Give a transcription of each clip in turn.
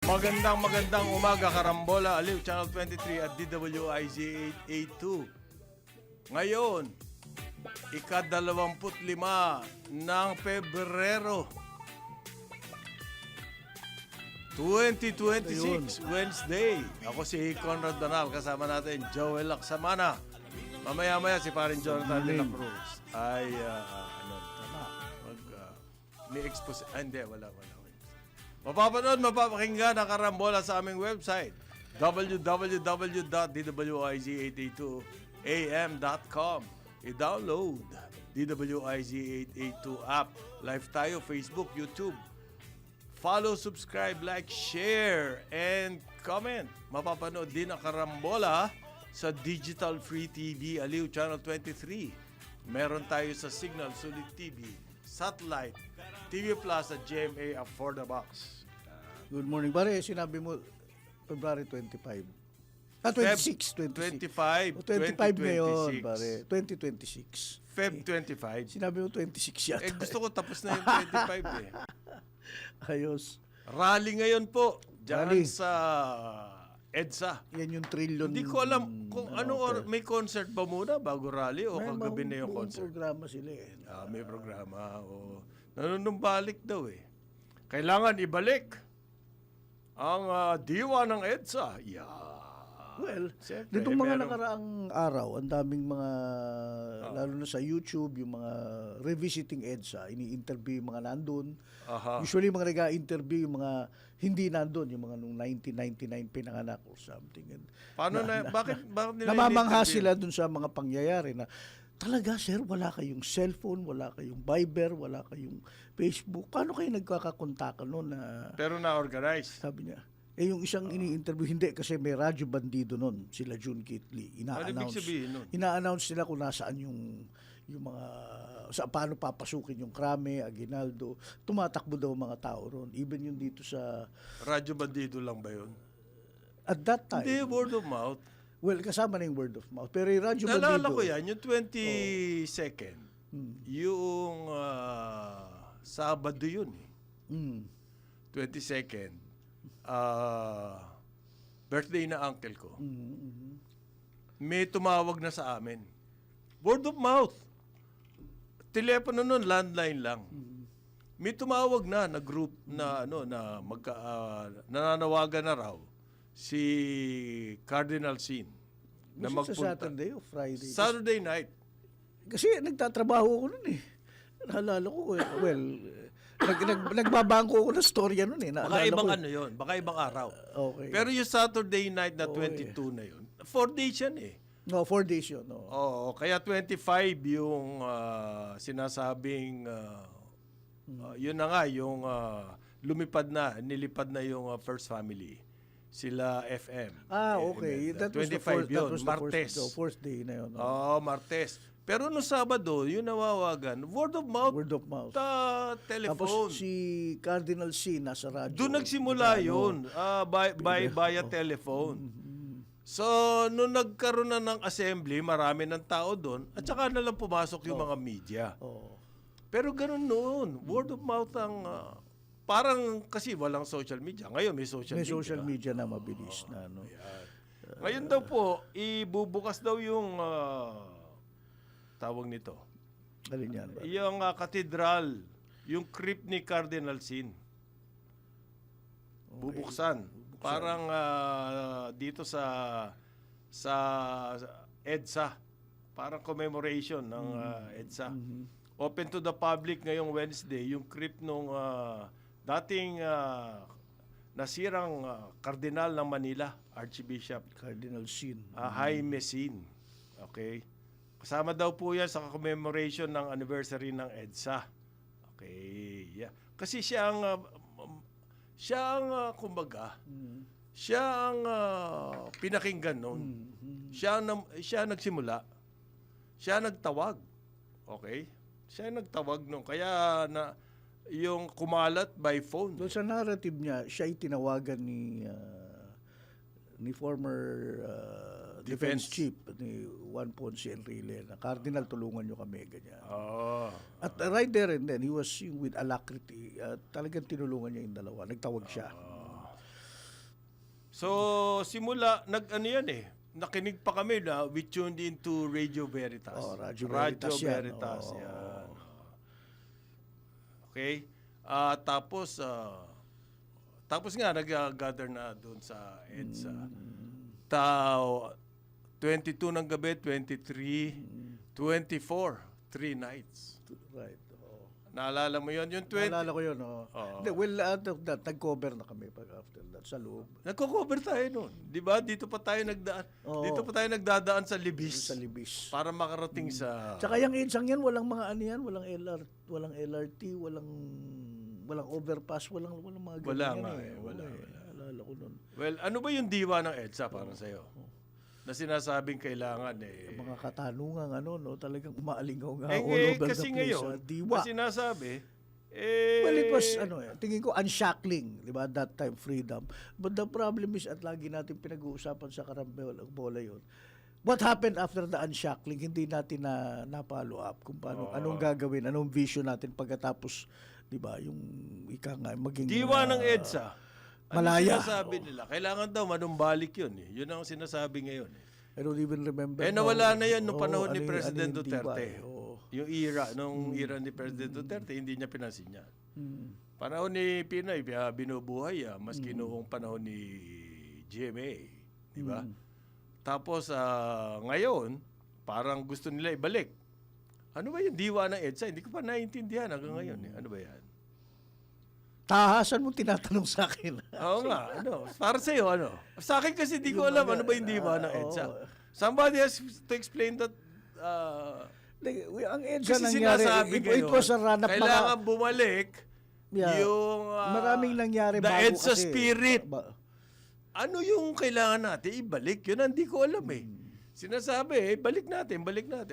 Magandang umaga, Karambola, Aliw, Channel 23 at DWIZ 882. Ngayon, ika-25 ng Pebrero 2026, Wednesday. Ako si Conrad Donal, kasama natin Joel Laksamana. Mamaya-maya si parin Jonathan de la Cruz ay ni-expose. Hindi, wala. Mapapanood, mapapakinggan ang Karambola sa aming website www.dwiz882am.com. I-download DWIZ882 app. Live tayo, Facebook, YouTube. Follow, subscribe, like, share, and comment. Mapapanood din ang Karambola sa Digital Free TV, Aliw Channel 23. Meron tayo sa Signal, Sulit TV, Satellite, TV Plus at GMA for the Box. Good morning. Pare, sinabi mo February 25. 26. 25, 25 ngayon, pare. 2026. Feb 25. Sinabi mo 26 yata. Gusto ko tapos na yung 25 eh. Ayos. Rally ngayon po. Diyan Rally. sa EDSA. Yan yung trillion. Hindi ko alam kung may concert ba muna bago rally o kagabi na yung concert. May programa sila eh. May programa. Nanunumbalik daw eh. Kailangan ibalik ang diwa ng EDSA. Well, Siyempre, nitong mga nakaraang araw, ang daming mga, lalo na sa YouTube, yung mga revisiting EDSA, ini-interview yung mga nandun. Usually, mga nag-interview yung mga hindi nandun, yung mga nung 1999 pinanganak or something. And Paano bakit nila namamangha in-interview? sila dun sa mga pangyayari na, talaga sir, wala kayong cellphone, wala kayong Viber, wala kayong Facebook. Paano kayo nagkakakontakan noon na... Pero na-organize. Sabi niya. Yung isang ini-interview, hindi kasi may radyo bandido noon, sila June Kitley. Ano ibig sabihin nun? Ina-announce nila kung nasaan yung mga, paano papasukin yung Krame, Aguinaldo. Tumatakbo daw mga tao ron. Even yung dito sa... Radyo Bandido lang ba yun? At that time... Hindi, word of mouth. Well, kasama na yung word of mouth. Pero yung radyo bandido... Naalala ko yan, yung 22nd. Yung Sabado yun eh. 22nd. Birthday na uncle ko. May tumawag na sa amin. Word of mouth. Telepono nun, landline lang. May tumawag na group na nananawagan na raw si Cardinal Sin na Was it sa Saturday o Friday? Saturday night. Kasi nagtatrabaho ko nun eh. Naalala ko, well, nagbabangko ako ng storya nun eh. Baka ibang yun. Baka ibang araw. Okay. Pero yung Saturday night na 22 na yun, 4 days yan eh. No, 4 days yun. No. Oo, kaya 25 yung sinasabing, yun na nga, yung nilipad na yung first family. Sila FM. Okay. That 25 yun, Martes. Fourth day na yun. Martes. Pero no Sabado, yung nawawagan, word of mouth. Word of mouth. Telephone. Tapos si Cardinal C nasa radyo. Doon nagsimula yun, via telephone. So, nung nagkaroon na ng assembly, marami ng tao doon, at saka na lang pumasok yung mga media. Pero ganun noon, word of mouth ang... parang kasi walang social media. Ngayon may social media. May social media na mabilis na. No? Ngayon daw po, ibubukas daw yung... tawag nito. Alin yan ba? Yung katedral, yung crypt ni Cardinal Sin. Bubuksan. Parang dito sa EDSA. Parang commemoration ng EDSA. Open to the public ngayong Wednesday, yung crypt nung dating nasirang kardinal ng Manila, Archbishop Cardinal Sin. Jaime Sin. Okay? Kasama daw po yan sa commemoration ng anniversary ng EDSA. Okay. Yeah. Kasi siya ang kumbaga, siya ang pinakinggan noon. Siya nagsimula. Siya nagtawag. Okay? Siya nagtawag noon. Kaya yung kumalat by phone. Doon sa narrative niya, siya ay tinawagan ni former defense chief ni Juan Ponce Enrile na Cardinal, tulungan nyo kami, ganyan. At right there and then, he was with alacrity. Talagang tinulungan niya yung dalawa. Nagtawag siya. So, simula, ano yan nakinig pa kami na we tuned into Radio Veritas. Radyo Veritas yan. Veritas, yan. Okay? Tapos nga, nag-gather na doon sa EDSA. 22 ng gabi, 23, 24, 3 nights. Right. Naalala mo yun? Yung 20... Naalala ko yun. Hindi, well, nag-cover na kami pag after that sa loob. Nagko-cover tayo noon. Di ba? Dito pa tayo nagdadaan sa Libis. Sa Libis. Para makarating sa... Tsaka yung EDSA yan, walang mga ano yan, walang LRT, walang overpass, walang mga ganyan. Wala nga wala. Naalala ko nun. Well, ano ba yung diwa ng EDSA para sa'yo? Na sinasabing kailangan Mga katanungan, talagang umaalingaw nga all all over kasi the place. ngayon, Diwa. na sinasabi, Well, it was, tingin ko, unshackling, di ba, at that time, freedom. But the problem is, at lagi natin pinag-uusapan sa bola yun, what happened after the unshackling, hindi natin na-follow up kung paano, anong gagawin, anong vision natin pagkatapos, di ba, yung ika nga, maging... diwa ng EDSA. Malaya. Ano sinasabi nila? Kailangan daw manumbalik yun. Yun ang sinasabi ngayon. I don't even remember. Nawala na yan nung panahon ni President yung Duterte. diba, Yung era ni President Duterte, hindi niya pinansin yan. Panahon ni Pinoy, binubuhay maski noong panahon ni GMA. Di ba? Tapos ngayon, parang gusto nila ibalik. Ano ba yung diwa ng EDSA? Hindi ko pa naiintindihan hanggang ngayon. Ano ba yan? Tahasan mo tinatanong sa akin. Oo nga, para sa'yo, Sa akin kasi di ko alam ano ba yung diwa ng EDSA. Somebody has to explain that. Ang EDSA Kasi nangyari, sinasabi it was a run-up. kailangan bumalik yung maraming nangyari the bago EDSA kasi. spirit. Ano yung kailangan natin ibalik? Yun hindi ko alam Sinasabi, balik natin.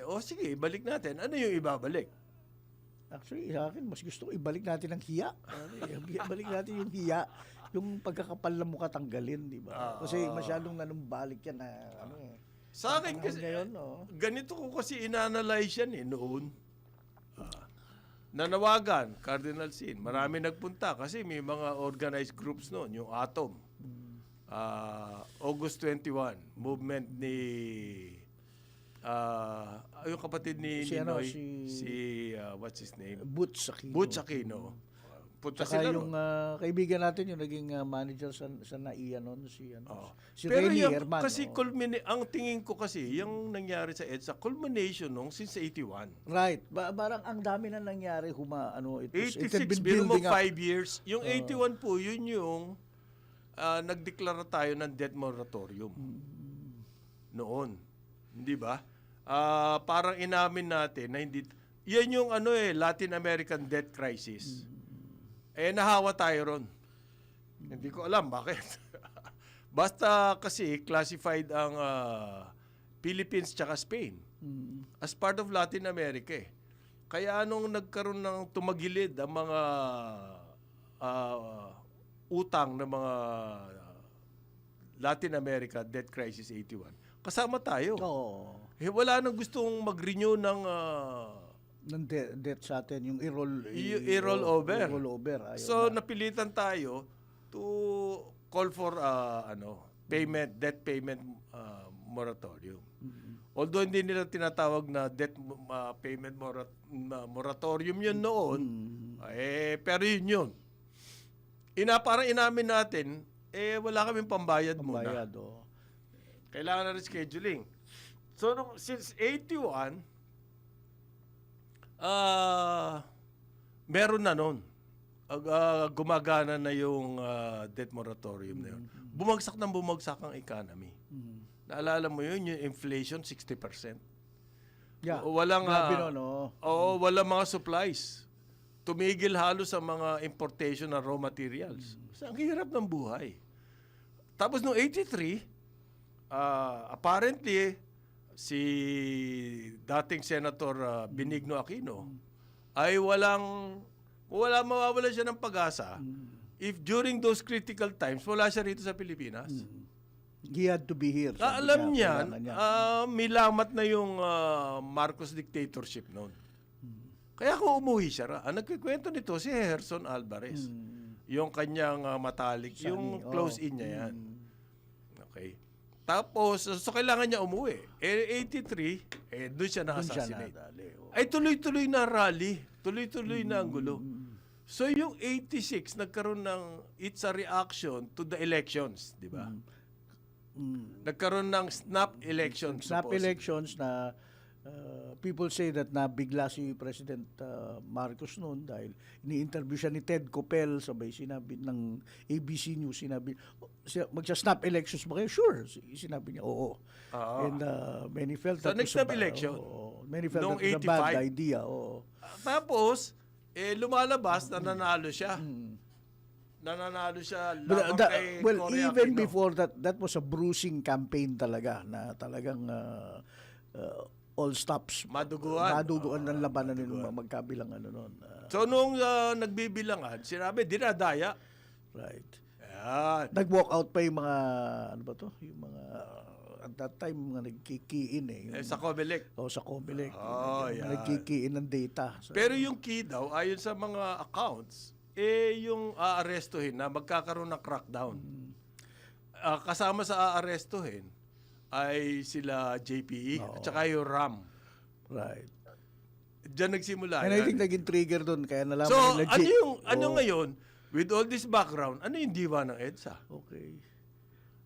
O sige, balik natin. Ano yung ibabalik? Actually, sa akin, mas gusto ko ibalik natin ang hiya. Balik natin yung hiya. Yung pagkakapal na mukha tanggalin, di ba? Kasi masyadong nanumbalik yan na Sa akin kasi, ngayon, ganito ko kasi inanalyze yan noon. Nanawagan, Cardinal Sin. Marami nagpunta kasi may mga organized groups noon, yung Atom. August 21, movement ni yung kapatid ni Ninoy, what's his name? Butch Aquino. Butch Aquino. Punta Saka sila yung kaibigan natin, yung naging manager sa NAIA noon, si Pero Rene yung, Herman. kasi ang tingin ko kasi, yung nangyari sa EDSA, culmination nung since 81. Right. Parang ang dami na nangyari, it had 86, been bilang mo building up. 5 years. Yung 81 po, yun yung nagdeklara tayo ng debt moratorium. Noon. Hindi ba? Parang inamin natin na hindi... Yan yung Latin American debt crisis. Nahawa tayo ron. Hindi ko alam bakit. Basta kasi classified ang Philippines tsaka Spain as part of Latin America. Kaya anong nagkaroon ng tumagilid ang mga utang ng mga Latin America debt crisis 81. Kasama tayo. Oo. Wala nang gustong mag-renew ng debt sa atin, yung i-roll over. So napilitan tayo to call for debt payment moratorium. Although hindi nila tinatawag na debt payment moratorium yun noon, pero yun. Parang inamin natin, wala kaming pambayad muna. Kailangan na rin scheduling. So, since 81, meron na nun. Gumagana na yung debt moratorium na yun. Bumagsak ang economy. Naalala mo yun, yung inflation, 60%. Yeah. Walang mga supplies. Tumigil halos sa mga importation ng raw materials. Kasi ang hirap ng buhay. Tapos noong 83, apparently, si dating Senator Benigno Aquino ay mawawala siya ng pag-asa if during those critical times wala siya rito sa Pilipinas. He had to be here. Alam niya, milamat na yung Marcos dictatorship noon. Kaya kung umuwi siya, nagkikwento nito si Gerson Alvarez. Yung kanyang matalik, yung close-in niya yan. Okay? Tapos, so kailangan niya umuwi. 83, doon siya Doon siya na-assassinate. nadali. Ay, tuloy-tuloy na rally. Tuloy-tuloy na ang gulo. So, yung 86, nagkaroon ng, it's a reaction to the elections, di ba? Nagkaroon ng snap elections. Snap supposedly. elections na people say that nabigla si President Marcos noon dahil ini-interview siya ni Ted Koppel, sabay sinabi ng ABC News, sinabi, magsa-snap elections ba kayo? Sure. Sinabi niya, oo. And many felt So, that next was snap election, many felt noong that was a bad 85. idea. Oo. Tapos, lumalabas, nananalo siya. Nananalo siya But, lamang kay well, Cory even Aquino. before that was a bruising campaign talaga na talagang all stops. Maduguan. Ng labanan ng magkabilang ano noon. So, nung nagbibilangan, sinabi, dinadaya. Right. Ayan. Nag-walk out pa yung mga, ano ba to? Yung mga, at that time, mga nagkikiin Yung, Sa Comelec. sa Comelec. Oh, Yung yan. nagkikiin ng data. So, Pero yung key daw, ayon sa mga accounts, yung aarestuhin na magkakaroon ng crackdown. Kasama sa aarestuhin ay sila JPE at saka yung RAM. right. Diyan nagsimula. And I yan. think naging trigger doon, kaya nalaman So, nila. ano ngayon, with all this background, ano yung diwa ng EDSA? Okay.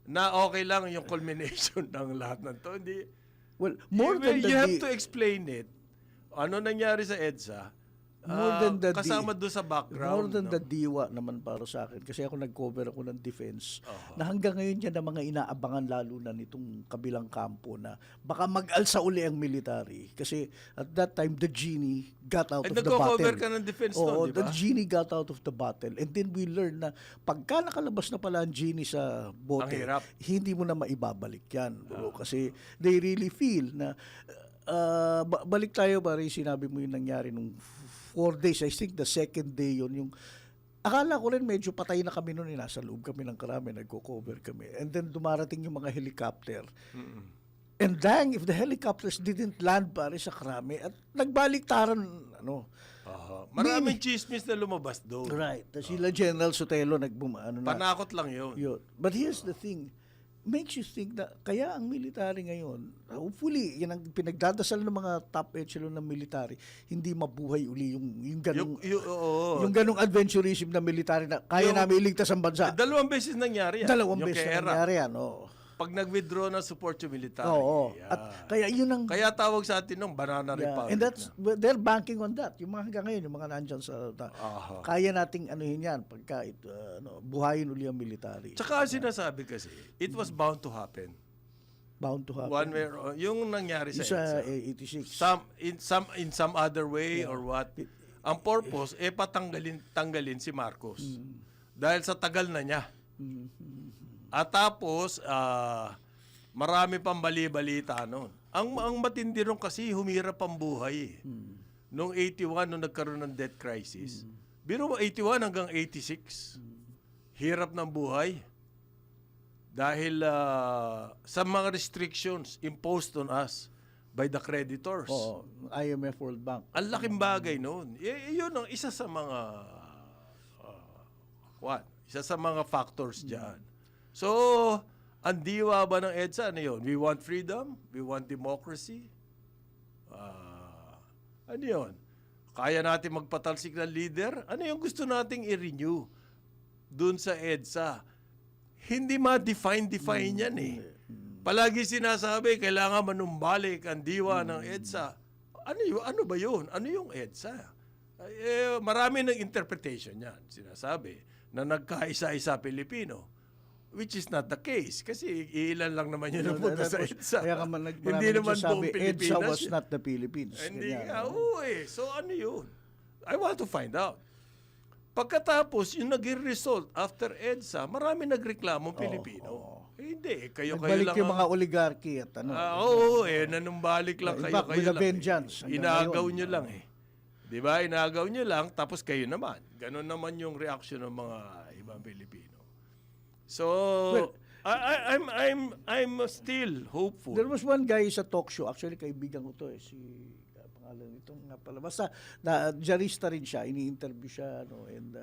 Na okay lang yung culmination ng lahat ng to. Hindi, Well, more than you have to explain it. Ano nangyari sa EDSA? More than the kasama doon sa background. More than no? the diwa naman para sa akin. Kasi ako nag-cover ako ng defense. Na hanggang ngayon yan ang mga inaabangan lalo na nitong kabilang kampo na baka mag-alsa uli ang military. Kasi at that time, the genie got out of the battle. Nagko-cover ka ng defense Oo, doon, di the ba? genie got out of the battle. And then we learned na pagka nakalabas na pala ang genie sa bote, Ang hirap. hindi mo na maibabalik yan. Bro. Kasi they really feel na balik tayo ba rin sinabi mo yung nangyari nung 4 days. I think the second day yun yung akala ko rin medyo patay na kami noon. Nasa loob kami ng Krame, nagko-cover kami. And then dumarating yung mga helicopter. And dang, if the helicopters didn't land pare sa Krame at nagbaliktaran, Maraming chismis na lumabas doon. right. Sila General Sotelo nagbumaano na. Panakot lang yun. Yun. But here's the thing, makes you think na kaya ang military ngayon, hopefully, yan ang pinagdadasal ng mga top echelon ng military, hindi mabuhay uli yung ganung Oo. yung ganung adventurism na military na kaya namin iligtas ang bansa. Dalawang beses nangyari yan. Dalawang Yung beses kay na Era. nangyari yan. Oo. Pag nag-withdraw ng support yung military. Oo. Yan. At kaya yun ang Kaya tawag sa atin nung Banana Republic. and that's they're banking on that. Yung mga hanggang ngayon, yung mga nandyan sa kaya nating anuhin yan pagka buhayin uli ang military. Tsaka sinasabi kasi, it was bound to happen. Bound to happen. One way or yung nangyari sa Sa EDSA. 86. In some other way or what. Ang purpose, tanggalin si Marcos. Dahil sa tagal na niya. At tapos, marami pang bali-balita noon. Ang matindi ron kasi, humirap ang buhay. Noong 81, nung nagkaroon ng debt crisis. Biro mo, 81 hanggang 86. Hirap ng buhay. Dahil sa mga restrictions imposed on us by the creditors. Oo, IMF World Bank. Ang laking bagay noon. Yun ang isa sa mga isa sa mga factors diyan. So, ang diwa ba ng EDSA, ano yun? We want freedom? We want democracy? Ano yun? Kaya natin magpatalsik ng leader? Ano yung gusto nating i-renew dun sa EDSA? Hindi ma-define yan eh. Palagi sinasabi, kailangan manumbalik ang diwa ng EDSA. Ano ba yun? Ano yung EDSA? Marami ng interpretation yan, sinasabi, na nagkaisa-isa Pilipino. Which is not the case. Kasi ilan lang naman yun ang punta sa EDSA. Kaya ka man Hindi naman buong Pilipinas. EDSA was not the Philippines. Hindi Ganyan, nga. no? Oo eh. So ano yun? I want to find out. Pagkatapos, yung naging result after EDSA, marami nagreklamong Pilipino. Hindi. Kayo-kayo Nagbalik lang. yung mga oligarchy at ano. Oo nanumbalik lang In fact, with kayo-kayo a lang. vengeance. Inagaw nyo lang eh. Di ba? Inagaw nyo lang, tapos kayo naman. Ganon naman yung reaction ng mga ibang Pilipino. So, Well, I'm still hopeful. There was one guy sa talk show, actually kaibigan ko to si pangalan nitong nga pala. Basta, jarista rin siya, ini-interview siya, and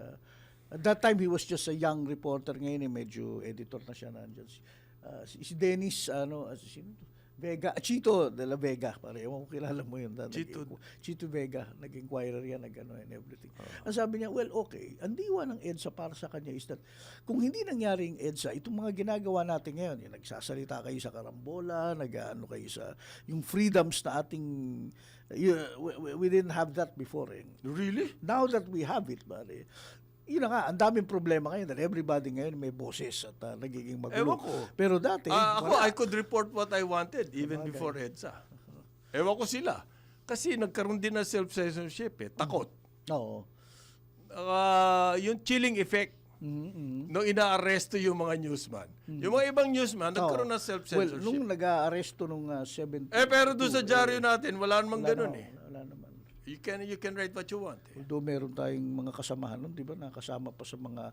At that time, he was just a young reporter. Ngayon, medyo editor na siya nandiyan. Si Dennis, sino to? Vega, Chito de la Vega, pare. Ewan ko kilala mo yun. Chito Vega, nag-inquirer yan, and everything. Ang sabi niya, well, okay, ang diwa ng EDSA para sa kanya is that kung hindi nangyari yung EDSA, itong mga ginagawa natin ngayon, yung nagsasalita kayo sa karambola, nag-ano kayo sa, yung freedoms na ating, we didn't have that before. Really? Now that we have it, pare, yun na nga, ang daming problema ngayon that everybody ngayon may boses at nagiging magulo. Ewan ko. Pero dati, ako, I could report what I wanted even before EDSA. Ewan ko sila. Kasi nagkaroon din ng self-censorship Takot. Oo. Yung chilling effect nung inaaresto yung mga newsman. Yung mga ibang newsman, nagkaroon ng self-censorship. Well, nung nag-aaresto nung 70. Pero doon sa dyaryo natin, wala namang ganun Wala naman. You can write what you want. Although meron tayong mga kasamahan nun, di ba, nakasama pa sa mga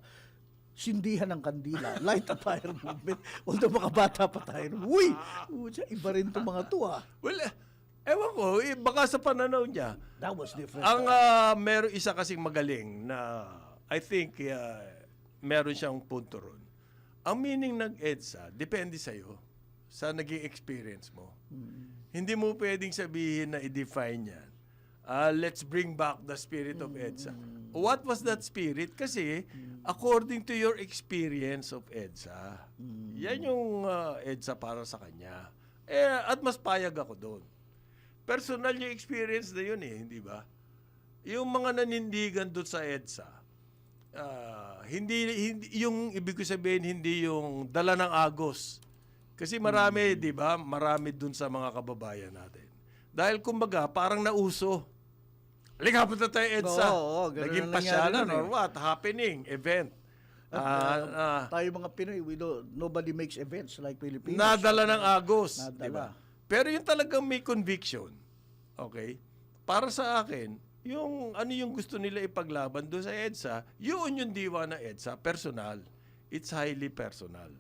sindihan ng kandila, light a fire movement. Although mga bata pa tayo, uy, iba rin itong mga to Well, ewan ko, baka sa pananaw niya. That was different. Ang meron isa kasing magaling na I think meron siyang punto ron. Ang meaning ng EDSA, depende sa'yo, sa naging experience mo. Hindi mo pwedeng sabihin na i-define yan. Let's bring back the spirit of EDSA. What was that spirit? Kasi, according to your experience of EDSA, yan yung EDSA para sa kanya. At mas payag ako doon. Personal yung experience na yun hindi ba? Yung mga nanindigan doon sa EDSA, hindi yung ibig ko sabihin, hindi yung dala ng agos. Kasi marami, di ba? Marami doon sa mga kababayan natin. Dahil kumbaga, parang nauso. Halika, punta tayo EDSA. Naging pasyalan or what? Happening, event. Tayo mga Pinoy, nobody makes events like Philippines. Nadala ng agos. Diba? Pero yung talagang may conviction, okay? Para sa akin, yung ano yung gusto nila ipaglaban doon sa EDSA, yun yung diwa ng EDSA, personal. It's highly personal.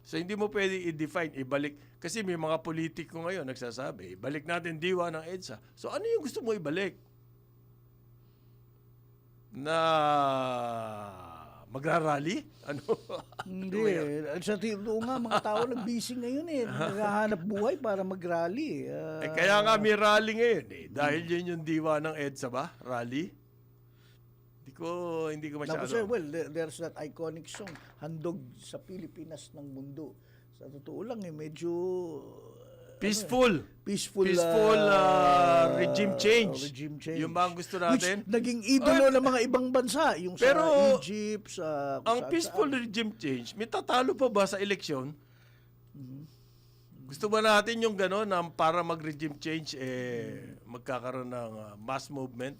So hindi mo pwede i-define, ibalik. Kasi may mga politiko ngayon nagsasabi, ibalik natin diwa ng EDSA. So ano yung gusto mo ibalik? Na magrarally? Ano? Hindi. Sa tilo nga, mga tao busy ngayon naghahanap buhay para mag-rally. Kaya nga may rally ngayon Dahil yun yung diwa ng EDSA ba? Rally? Hindi ko masyado. Tapos, well, there's that iconic song, Handog sa Pilipinas ng Mundo. Sa totoo lang, medyo peaceful regime change. Yung ba ang gusto natin? Which naging idolo ng mga ibang bansa. Yung sa Egypt, sa... Ang peaceful regime change, may tatalo pa ba sa eleksyon? Gusto ba natin yung gano'n na para mag-regime change, magkakaroon ng mass movement?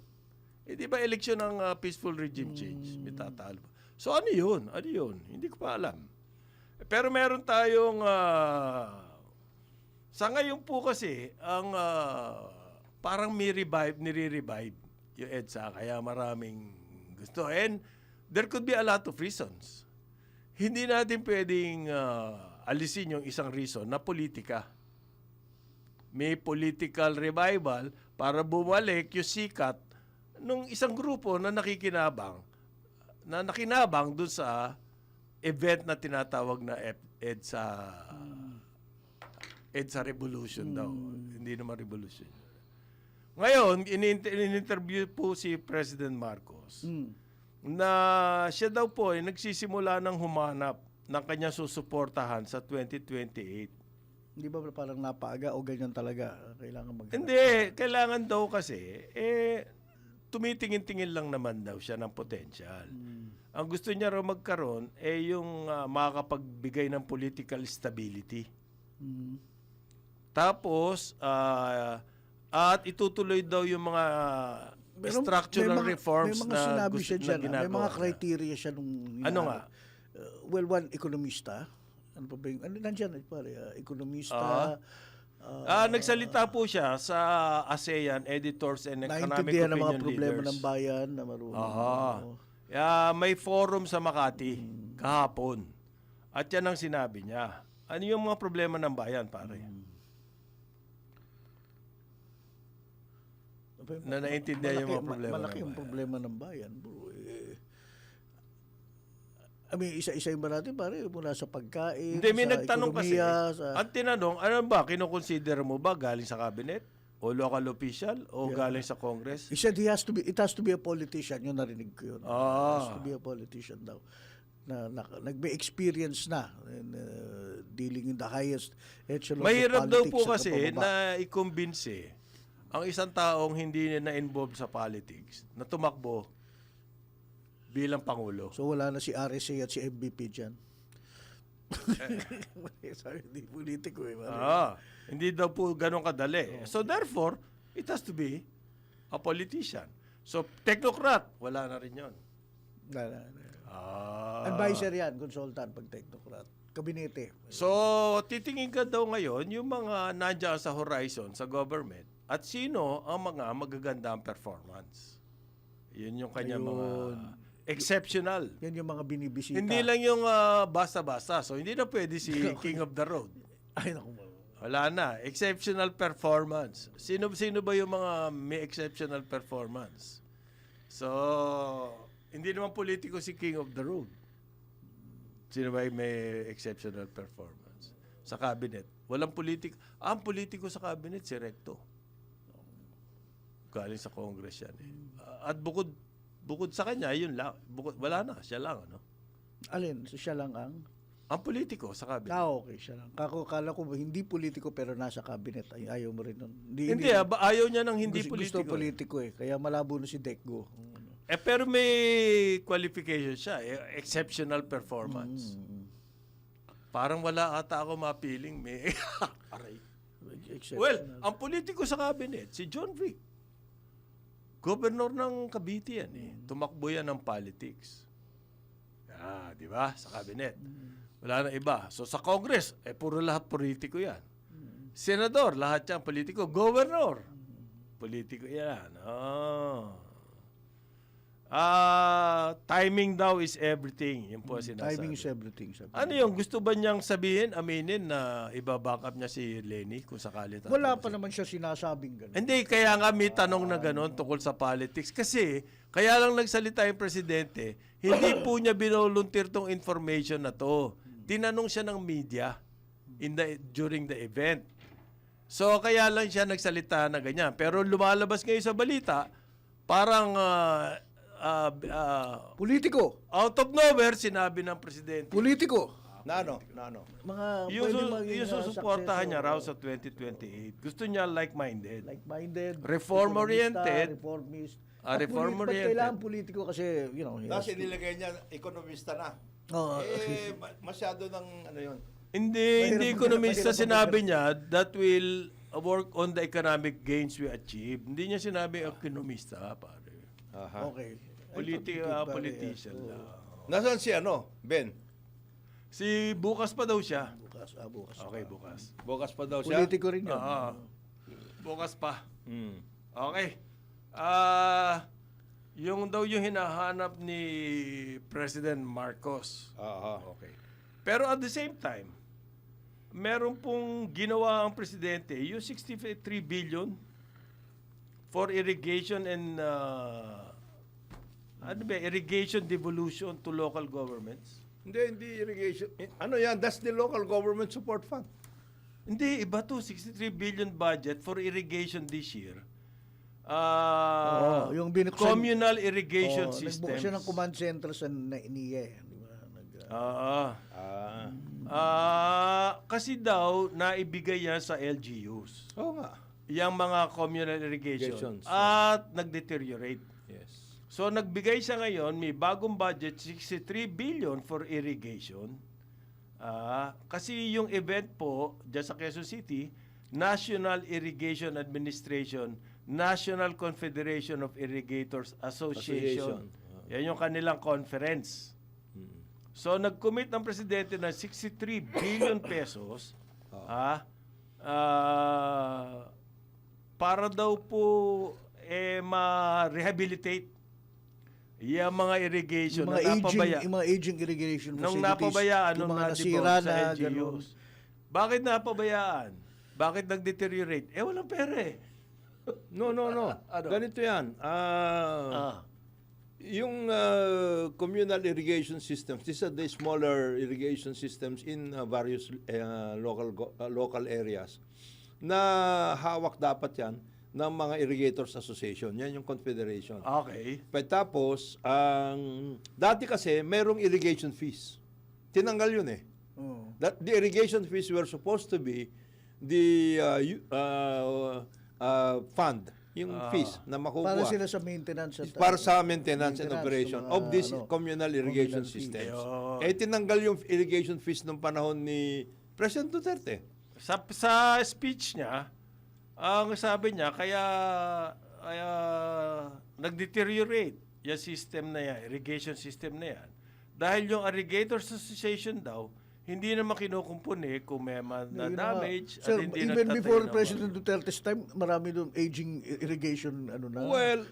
Di ba eleksyon ng peaceful regime change? May tatalo pa. So ano yun? Hindi ko pa alam. Pero meron tayong... sa ngayon po kasi, ang parang nire-revive yung EDSA, kaya maraming gusto. And there could be a lot of reasons. Hindi natin pwedeng alisin yung isang reason na politika. May political revival para bumalik yung sikat nung isang grupo na nakinabang dun sa event na tinatawag na EDSA Revolution daw. Hindi naman revolution. Ngayon, in-interview po si President Marcos na siya daw po nagsisimula ng humanap ng kanyang susuportahan sa 2028. Hindi ba parang napaaga o ganyan talaga? Kailangan maghanap? Hindi. Kailangan daw kasi, tumitingin-tingin lang naman daw siya ng potential. Ang gusto niya raw magkaroon, yung makakapagbigay ng political stability. Tapos, at itutuloy daw yung mga structural reforms na gusto na ginagawa. May mga criteria siya nung... Ano nga? One, ekonomista. Ano pa ba yung... Nandiyan, ekonomista. Nagsalita po siya sa ASEAN Editors and Economic Opinion Leaders. Naintindihan ang mga problema ng bayan na marunong. May forum sa Makati kahapon. At yan ang sinabi niya. Ano yung mga problema ng bayan, pare? Na naintindihan yung mga problema malaki yung problema ng bayan, bro. I mean, isa-isahin ba natin, pare, mula sa pagkain, Hindi, may sa nagtanong kasi. ekonomiya, Ang tinanong, ano ba, kinukonsider mo ba galing sa cabinet? O local official? O galing sa Congress? He said it has to be a politician. Yun, narinig ko yun. It has to be a politician daw. Nag-may experience na in, dealing in the highest echelon Mahirap of daw politics po at kasi pababa. na i-convince ang isang taong hindi na involved sa politics na tumakbo bilang Pangulo. So wala na si RSA at si MVP dyan. Sabi, hindi politiko eh. Hindi daw po ganun kadali. So therefore, it has to be a politician. So technocrat, wala na rin yun. Advisor yan, consultant pag technocrat. Kabinete. So, titingin ka daw ngayon yung mga nandiyan sa horizon sa government at sino ang mga magagandang performance. Yun yung kanya mga exceptional. Yan yung mga binibisita. Hindi lang yung basta-basta. So, hindi na pwede si King of the Road. Ay, naku. Wala na. Exceptional performance. Sino ba yung mga may exceptional performance? So, hindi naman politiko si King of the Road. Sino ba yung may exceptional performance? Sa cabinet. Walang politiko. Ang politiko sa cabinet, si Recto. Galing sa Congress yan. At bukod sa kanya, yun lang. Wala na. Siya lang. Ano? Alin? Siya lang ang? Ang politiko sa cabinet. Okay, siya lang. Kala ko hindi politiko pero nasa cabinet. Ay, ayaw mo rin nun. Hindi, ayaw niya ng hindi gusto politiko. politiko eh. Kaya malabo na si Dekgo. Pero may qualification siya. Exceptional performance. Parang wala ata ako mapiling. May aray. Well, ang politiko sa cabinet, si John Vic. Governor ng Cavite yan eh. Tumakbo yan ng politics. Di ba? Sa cabinet. Wala na iba. So sa Congress, puro lahat politiko yan. Senador, lahat yan politiko. Governor, politiko yan. Timing daw is everything. Yun po sinasabi. Timing is everything. Ano yung gusto ba niyang sabihin, aminin na iba-back up niya si Lenny kung sakali tatanong Wala pa naman siya sinasabing gano'n. Hindi, kaya nga may tanong na gano'n tungkol sa politics. Kasi, kaya lang nagsalita yung presidente, hindi po niya binolunteer tong information na to. Tinanong siya ng media during the event. So, kaya lang siya nagsalita na ganyan. Pero lumalabas ngayon sa balita, parang Politiko. out of nowhere, sinabi ng presidente. Politiko. Nano. Mga Yung susuportahan niya raw sa 2028. Gusto niya like-minded. Like-minded. Reform-oriented. Reformist. Reform-oriented. Kailangan politiko kasi, he has Tapos to- inilagay niya, ekonomista na. Oo. Masyado ng ano yun. Hindi ekonomista mahirap sinabi niya that will work on the economic gains we achieve. Hindi niya sinabi ekonomista, pare. Aha. Okay. Politician lang. Nasaan si Ben? Si bukas pa daw siya. Bukas. Okay, bukas. Bukas pa daw siya? Politiko rin yun. Bukas pa. Hmm. Okay. Yung daw yung hinahanap ni President Marcos. Aha. Okay. Pero at the same time, meron pong ginawa ang presidente, yung 63 billion for irrigation and irrigation devolution to local governments. Hindi irrigation. Ano yan? That's the local government support fund. Hindi, iba to. 63 billion budget for irrigation this year. Yung binuksan- Communal irrigation systems. Nagbukas siya ng command center sa NIA. Di ba? Kasi daw, naibigay yan sa LGUs. Oo nga. Yung mga communal irrigation. Irrigations. At nag-deteriorate. Yes. So, nagbigay siya ngayon, may bagong budget, 63 billion for irrigation. Kasi yung event po, dyan sa Quezon City, National Irrigation Administration, National Confederation of Irrigators Association. Yan yung kanilang conference. So, nag-commit ang presidente ng 63 billion pesos para daw po ma-rehabilitate yung mga irrigation Yung mga aging irrigation facilities. nung napabayaan, yung nung mga na-devolve nasira sa na, LGUs. ganun. Bakit napabayaan? Bakit nag-deteriorate? Walang pera eh. No. Ano? Ganito yan. Yung communal irrigation systems, these are the smaller irrigation systems in various local areas na hawak dapat yan ng mga irrigators association. Yan yung confederation. Okay. Tapos, dati kasi merong irrigation fees. Tinanggal yun eh. Oh. The irrigation fees were supposed to be the fund, yung fees na makukuha. Para sila sa maintenance. At, Para sa maintenance and operation sa mga, of this communal irrigation communal fees. systems. Ayun. Tinanggal yung irrigation fees nung panahon ni President Duterte. Sa speech niya, ang sabi niya, kaya nag-deteriorate yung system na yan, irrigation system na yan. Dahil yung Irrigators Association daw, hindi naman kinukumpuni kung may na-damage at Sir, hindi even nagtatay before ng President Duterte's time, marami doon aging irrigation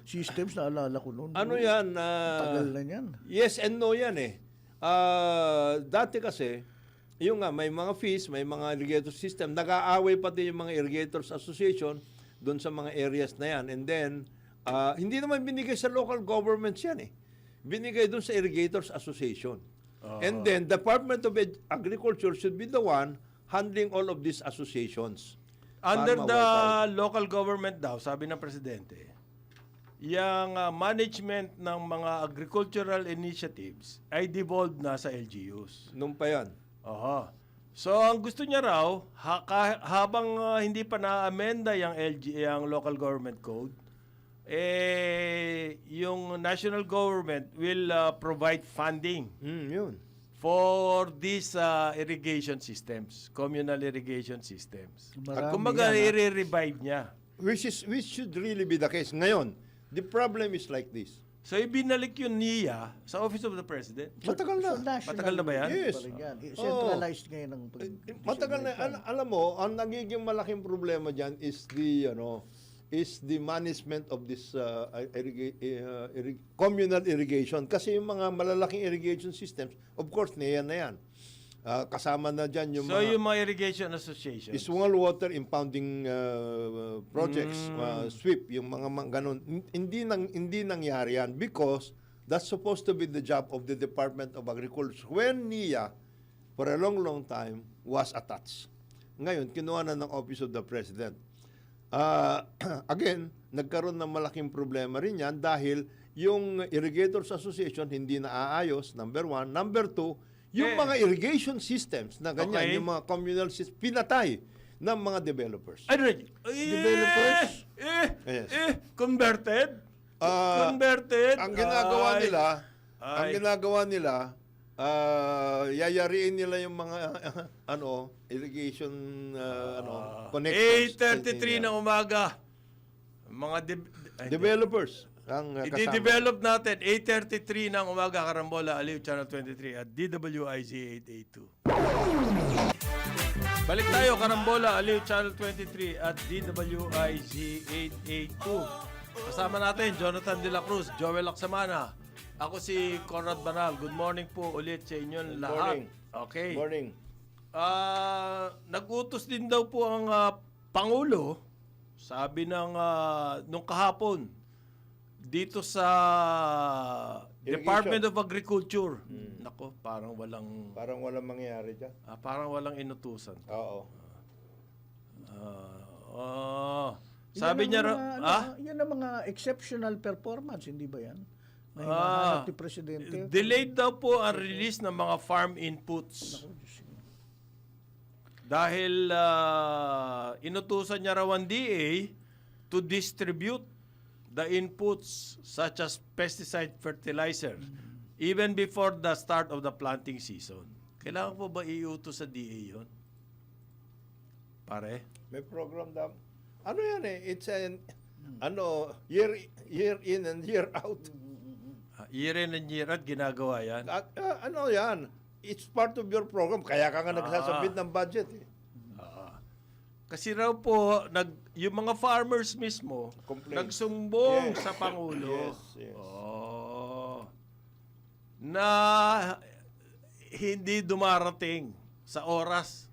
systems, naalala ko noon. Ano yan? Tagal na yan. Yes and no yan eh. Dati kasi, yung nga, may mga fees, may mga irrigator system, nag-aaway pati yung mga irrigators association doon sa mga areas na yan. And then, hindi naman binigay sa local governments yan eh. Binigay doon sa irrigators association. And then, Department of Agriculture should be the one handling all of these associations. Under the local government daw, sabi ng Presidente, yung management ng mga agricultural initiatives ay devolved na sa LGUs. Nung pa yan. Aha. So, ang gusto niya raw, habang hindi pa na-amenda yung local government code, yung national government will provide funding Yun. for these irrigation systems, communal irrigation systems. At Marami kumbaga, yan, i-revive niya. Which should really be the case. Ngayon, the problem is like this. So, ibinalik yun niya sa Office of the President. Matagal na. Matagal na ba yan? Yes. Pa rin yan. Centralized ngayon ang Matagal na. Alam mo, ang nagiging malaking problema dyan is the management of this communal irrigation. Kasi yung mga malalaking irrigation systems, of course, na yan. Kasama na dyan yung yung mga irrigation associations. small water impounding projects, sweep, yung mga ganun. Hindi nangyari yan because that's supposed to be the job of the Department of Agriculture when NIA, for a long time, was attached. Ngayon, kinuha na ng Office of the President. Again, nagkaroon ng malaking problema rin yan dahil yung Irrigators Association hindi naaayos, number one. Number two, yung mga irrigation systems na ganyan, yung mga communal systems, pinatay ng mga developers. Developers? Yes. Converted? Converted? Ang ginagawa nila, yayariin nila yung mga irrigation connectors. 8:33 ng umaga. Mga developers. Ang I-develop natin 8:33 ng umaga, Karambola, Aliw, Channel 23 at DWIZ 882. Balik tayo, Karambola, Aliw, Channel 23 at DWIZ 882. Kasama natin, Jonathan De La Cruz, Joel Laksamana. Ako si Conrad Banal. Good morning po ulit sa inyong lahat. Morning. Okay. Morning. Nag-utos din daw po ang Pangulo, sabi ng nung kahapon, dito sa Department of Agriculture. Nako, parang walang mangyayari dyan. parang walang inutusan. Oo. Sabi niya yan ang mga exceptional performance, hindi ba yan? Na hinahanap ni Presidente. delayed daw po ang release ng mga farm inputs. Dahil inutusan niya raw ang DA to distribute the inputs such as pesticide fertilizer even before the start of the planting season. Kailangan po ba iutos sa DA yun? Pare? May program daw. Ano yan eh? It's an year in and year out. Year in and year out, ginagawa yan. Ano yan? It's part of your program. Kaya ka nga nagsasabit ng budget eh. Kasi raw po, yung mga farmers mismo, Complain. nagsumbong Yes. sa Pangulo. Yes. Na hindi dumarating sa oras.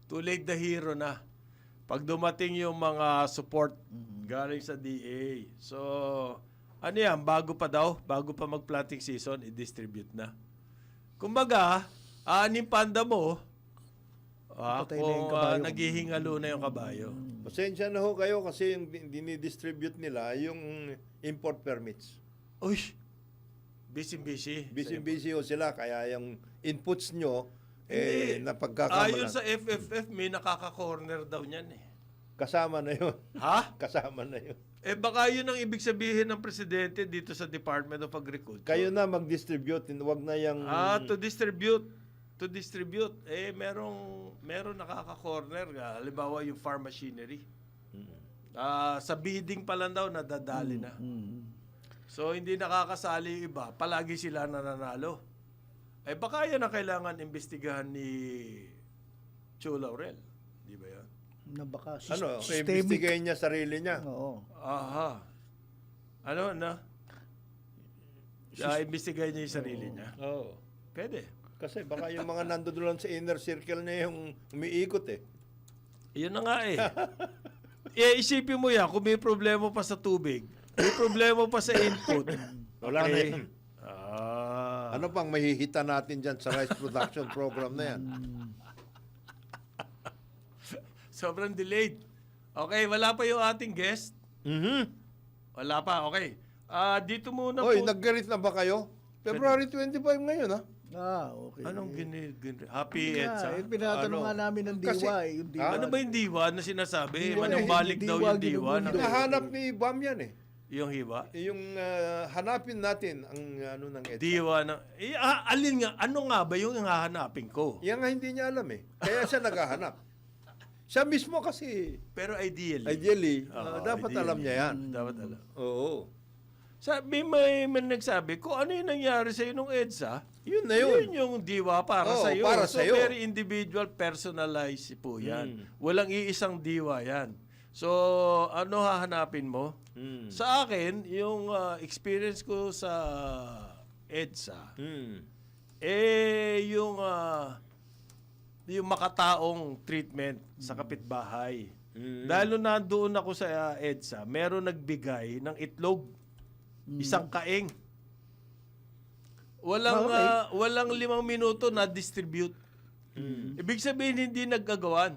Too late the hero na. Pag dumating yung mga support galing sa DA. So, Ano yan, bago pa daw, bago pa mag-planting season, i-distribute na. Kumbaga, aaning panda mo, Patay na yung kung kabayo. naghihingalo na yung kabayo. Pasensya na ho kayo kasi yung dinidistribute nila yung import permits. Uy, busy-busy. Busy-busy ho sila kaya yung inputs nyo Hindi. napagkakamalan. Ayon sa FFF, may nakaka-corner daw niyan eh. Kasama na yun. Ha? Kasama na yun. Eh baka yun ang ibig sabihin ng presidente dito sa Department of Agriculture. Kayo na mag-distribute, wag na yung... To distribute. To distribute. Eh, meron nakaka-corner. Halimbawa yung farm machinery. Sa bidding pa lang daw, nadadali na. So, hindi nakakasali yung iba. Palagi sila nananalo. Eh, baka yan ang kailangan imbestigahan ni Chu Laurel. Di ba yan? Na baka Ano, investigahin niya sarili niya. Oo. Aha. Ano, na? Imbestigahin niya yung sarili niya. Oo. Pwede. Kasi baka yung mga nandoon sa inner circle niya yung umiikot eh. Yun na nga eh. Isipin mo yan, kung may problema pa sa tubig, may problema pa sa input. Wala na Okay. yan. Ah. Ano pang mahihita natin dyan sa rice production program na yan? Sobrang delayed. Okay, wala pa yung ating guest. Wala pa, okay. Dito muna Oy, po. nag-garit na ba kayo? February 25 ngayon ha? Okay. Anong Happy EDSA? Pinatanong Ano? nga namin ng Kasi- diwa yung diwa. Ano ba yung diwa na sinasabi? Diwa, Manumbalik daw diwa, yung diwa. ginugulo. Nahanap ni Bam yan eh. Yung hiwa? Yung hanapin natin ang ano ng EDSA. Diwa na. Alin nga, ano nga ba yung hahanapin ko? Yan nga hindi niya alam eh. Kaya siya naghahanap. Siya mismo kasi, Pero ideally. dapat ideally. alam niya yan. Dapat alam. Oo. May nagsabi, kung ano yung nangyari sa nung EDSA, Yun na yun. yun yung diwa para Oo, sa iyo. para So, sa'yo. very individual, personalized po yan. Walang iisang diwa yan. So, ano hahanapin mo? Sa akin, yung experience ko sa EDSA, yung makataong treatment sa kapitbahay. Dahil nung nandoon ako sa EDSA, meron nagbigay ng itlog. Isang kaing. Walang 5 minuto na distribute. Ibig sabihin hindi naggagawan.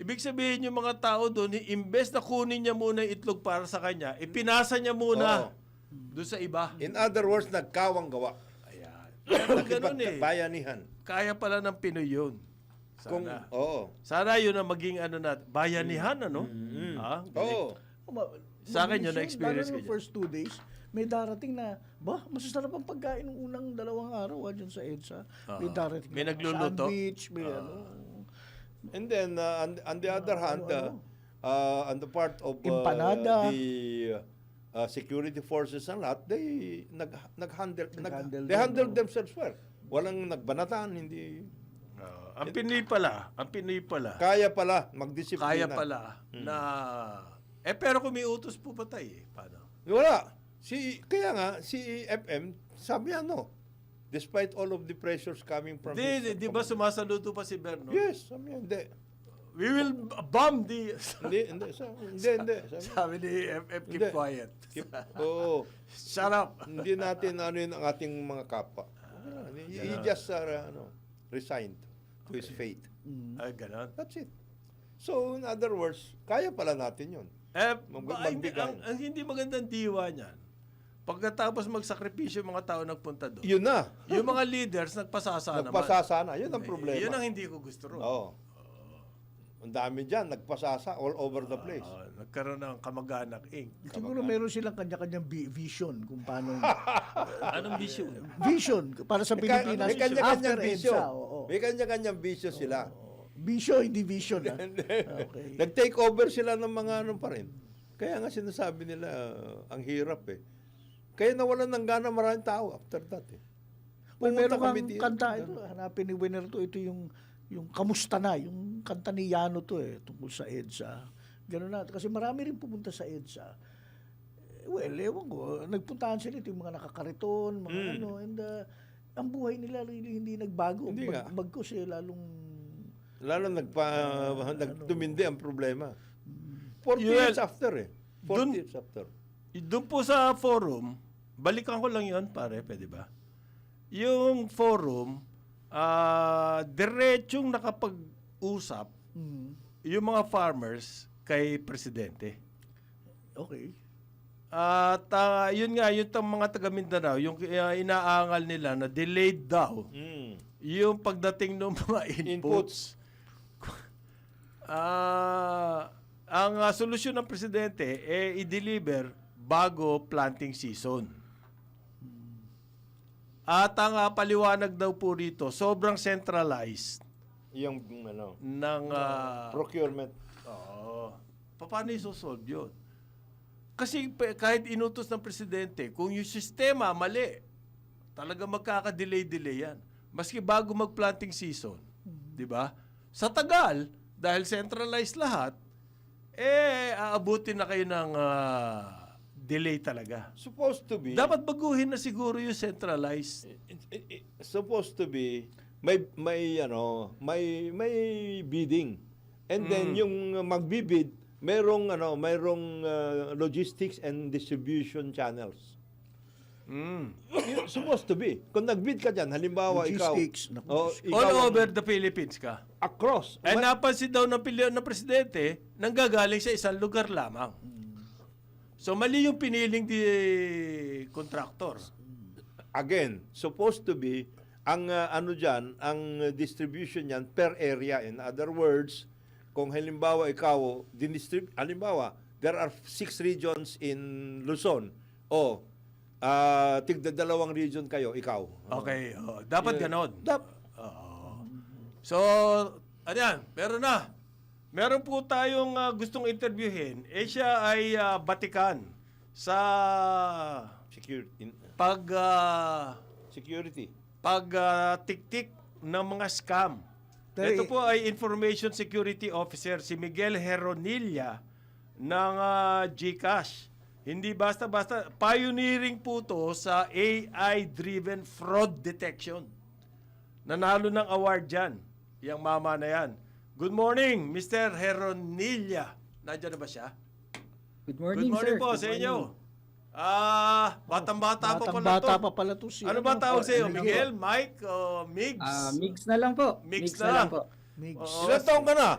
Ibig sabihin yung mga tao doon, imbes na kunin niya muna yung itlog para sa kanya, ipinasa niya muna doon sa iba. In other words, nagkawang gawa. Ayan. Pero ganun eh. Bayanihan. Kaya pala ng Pinoy yun. Sana. Oo. Sana yun ang maging bayanihan, ano? Oo. Sa akin yun, na-experience ko Lalo yun. ng first 2 days, may darating na, masasarap ang pagkain ng unang 2 araw dyan sa EDSA. May darating May na nagluluto? sandwich, may ano. And then, on the other hand, on the part of Empanada. the security forces and lahat, they Nag-handle handled themselves well. Walang nagbanatan, hindi... Ang Pinoy pala, Kaya pala magdisiplina. kaya pala na... pero kung may utos po patay eh. Paano? Wala. Kaya nga, si FM, sabi despite all of the pressures coming from Di ba sumasaludo pa si Berno? Yes, sabi niya, hindi. We will bomb the... Hindi. Sabi ni FF, keep Hindi. quiet. Oo. Shut up. Hindi natin yun ang ating mga kapwa. He just resigned to his fate. Ay, ganon. That's it. So, in other words, kaya pala natin yun. Magbigay. Ang hindi magandang diwa niyan, pagkatapos magsakripisyo yung mga tao nagpunta doon, Yun na. yung mga leaders nagpasasa naman. Nagpasasana. Yun ang problema. Yun ang hindi ko gusto ron. Oo. Ang dami dyan, nagpasasa all over the place. Nagkaroon ng kamag-anak Inc. Siguro meron silang kanya-kanyang vision kung paano. Anong vision? Vision para sa Pilipinas May kanya-kanyang after bisyo. EDSA. Oo. May kanya-kanyang bisyo sila. Bisyo, hindi vision. Okay. Nag-take over sila ng mga pa rin. Kaya nga sinasabi nila, ang hirap eh. Kaya nawalan ng gana maraming tao after that eh. Well, meron kami kang dito. kanta ito, hanapin ni Winner to, ito yung Kamusta Na, yung kanta ni Yano to tungkol sa EDSA. Ganun na, kasi marami rin pumunta sa EDSA. Well, ewan ko, nagpuntahan sila ito, yung mga nakakariton, mga and ang buhay nila really hindi nagbago. Hindi nga. Bagkus lalong Lalo nagtumindi ang problema. 40 Well, years after 40 years after. Doon po sa forum, balikan ko lang yon pare, pwede ba? Yung forum, diretsong nakapag-usap yung mga farmers kay Presidente. Okay. At yun nga, yung mga taga Mindanao, yung inaangal nila na delayed daw, yung pagdating ng mga inputs. Ang solusyon ng Presidente, i-deliver bago planting season. At ang paliwanag daw po rito, sobrang centralized Yung ng procurement. Oo. Paano i-solve yun? Kasi kahit inutos ng Presidente, kung yung sistema mali, talaga magkaka-delay yan. Maski bago mag-planting season. Di ba? Sa tagal, dahil centralized lahat, aabutin na kayo ng delay talaga. Supposed to be. Dapat baguhin na siguro yung centralized. Supposed to be may bidding. And then yung magbibid, mayroong logistics and distribution channels. Supposed to be. Kung nagbid ka diyan, halimbawa Logistics, ikaw, All over the Philippines ka. across. Eh napansin daw ng Presidente, nanggagaling sa isang lugar lamang. So mali yung piniling contractor. Again, supposed to be ang ang distribution niyan per area. In other words, kung halimbawa ikaw halimbawa there are 6 regions in Luzon. Tigda 2 region kayo, ikaw. Okay, dapat ganon. So, ano yan, meron po tayong gustong interviewin. Siya ay batikan sa Security. pagtiktik ng mga scam. Ito po ay Information Security Officer, si Miguel Heronilla ng GCash. Hindi basta-basta, pioneering po to sa AI-driven fraud detection. Nanalo ng award dyan, yung mama na yan. Good morning, Mr. Heronilla. Nandiyan na ba siya? Good morning, Good morning sir. po Good sa morning. inyo. Batang-bata pa pala to. Bata pa pala to si Ano ba tawag sa'yo? Miguel, Mike, o Migs? Mix na lang po. Mix na lang. po. Migs. Oo. Ilan taon ka na?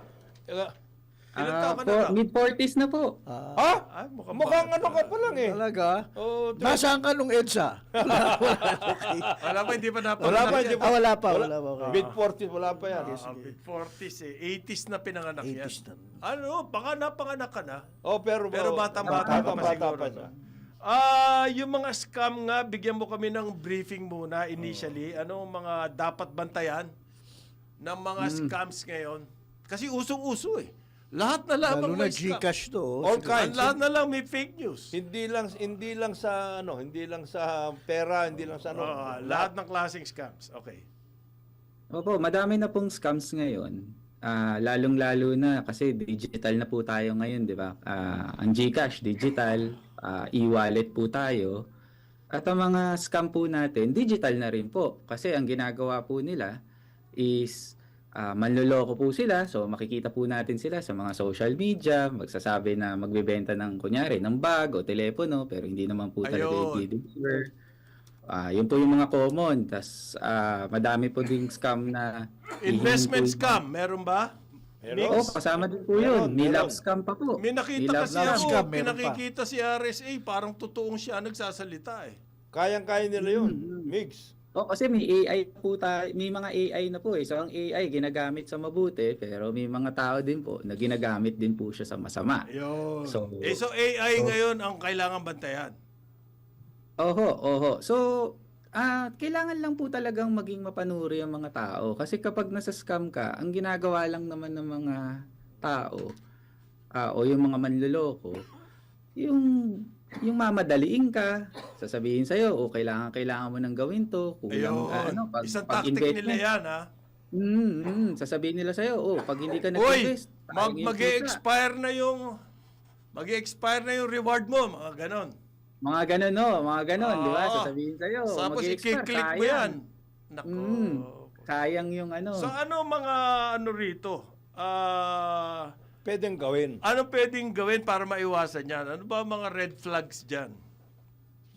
Ilan taon ka na? Mid-40s na po. Ha? Ay, Mukhang bata. ka pa lang eh. Talaga? Oh, Nasaan ka nung EDSA? Wala pa, hindi pa Wala napanganak pa, yan. hindi pa. Wala pa. Okay. Mid-40s, wala pa yan. Mid-40s eh. 80s na pinanganak yan. 80s na. Ano, baka napanganak ka na. Pero Batang-bata pa bata siguro. pa siya. Yung mga scam nga, bigyan mo kami ng briefing muna initially. Ano mga dapat bantayan ng mga scams ngayon? Kasi usong-uso eh. Lahat na Lalo lamang na may scam. Gcash to. All kinds. Lahat na lang may fake news. Hindi lang sa pera, hindi lang sa Lahat ng klaseng scams. Okay. Opo, madami na pong scams ngayon. Lalong-lalo na kasi digital na po tayo ngayon, di ba? Ang GCash, digital, e-wallet po tayo. At ang mga scam po natin, digital na rin po. Kasi ang ginagawa po nila is manloloko po sila. So makikita po natin sila sa mga social media, magsasabi na magbebenta ng kunyari ng bag o telepono pero hindi naman po talaga i-deliver. Yun po yung mga common. Tas madami po ding scam na Investment scam, meron ba? Oo, kasama din po yun. Nilab scam pa po. May nakita Nilab kasi scam. ako, scam, meron pinakikita si RSA, parang totoong siya nagsasalita eh. Kayang-kaya nila yun. Mix. Kasi may AI po tayo, may mga AI na po eh. So ang AI ginagamit sa mabuti, pero may mga tao din po na ginagamit din po siya sa masama. Ayun. So AI ngayon ang kailangan bantayan. Oho. So kailangan lang po talagang maging mapanuri ang mga tao. Kasi kapag nasa scam ka, ang ginagawa lang naman ng mga tao o yung mga manloloko, yung mamadaliin ka, sasabihin sa'yo, kailangan mo nang gawin to. Ayun. Isang tactic nila yan, ha? Sasabihin nila sa'yo, pag hindi ka nag-invest, mag-e-expire na yung reward mo, mga ganon. Mga ganon, di ba? Sasabihin sa'yo, Tapos mag-e-expire, i-click mo yan. Nako. Sayang yung ano. So ano mga rito? Pwedeng gawin. Ano pwedeng gawin para maiwasan yan? Ano ba ang mga red flags dyan?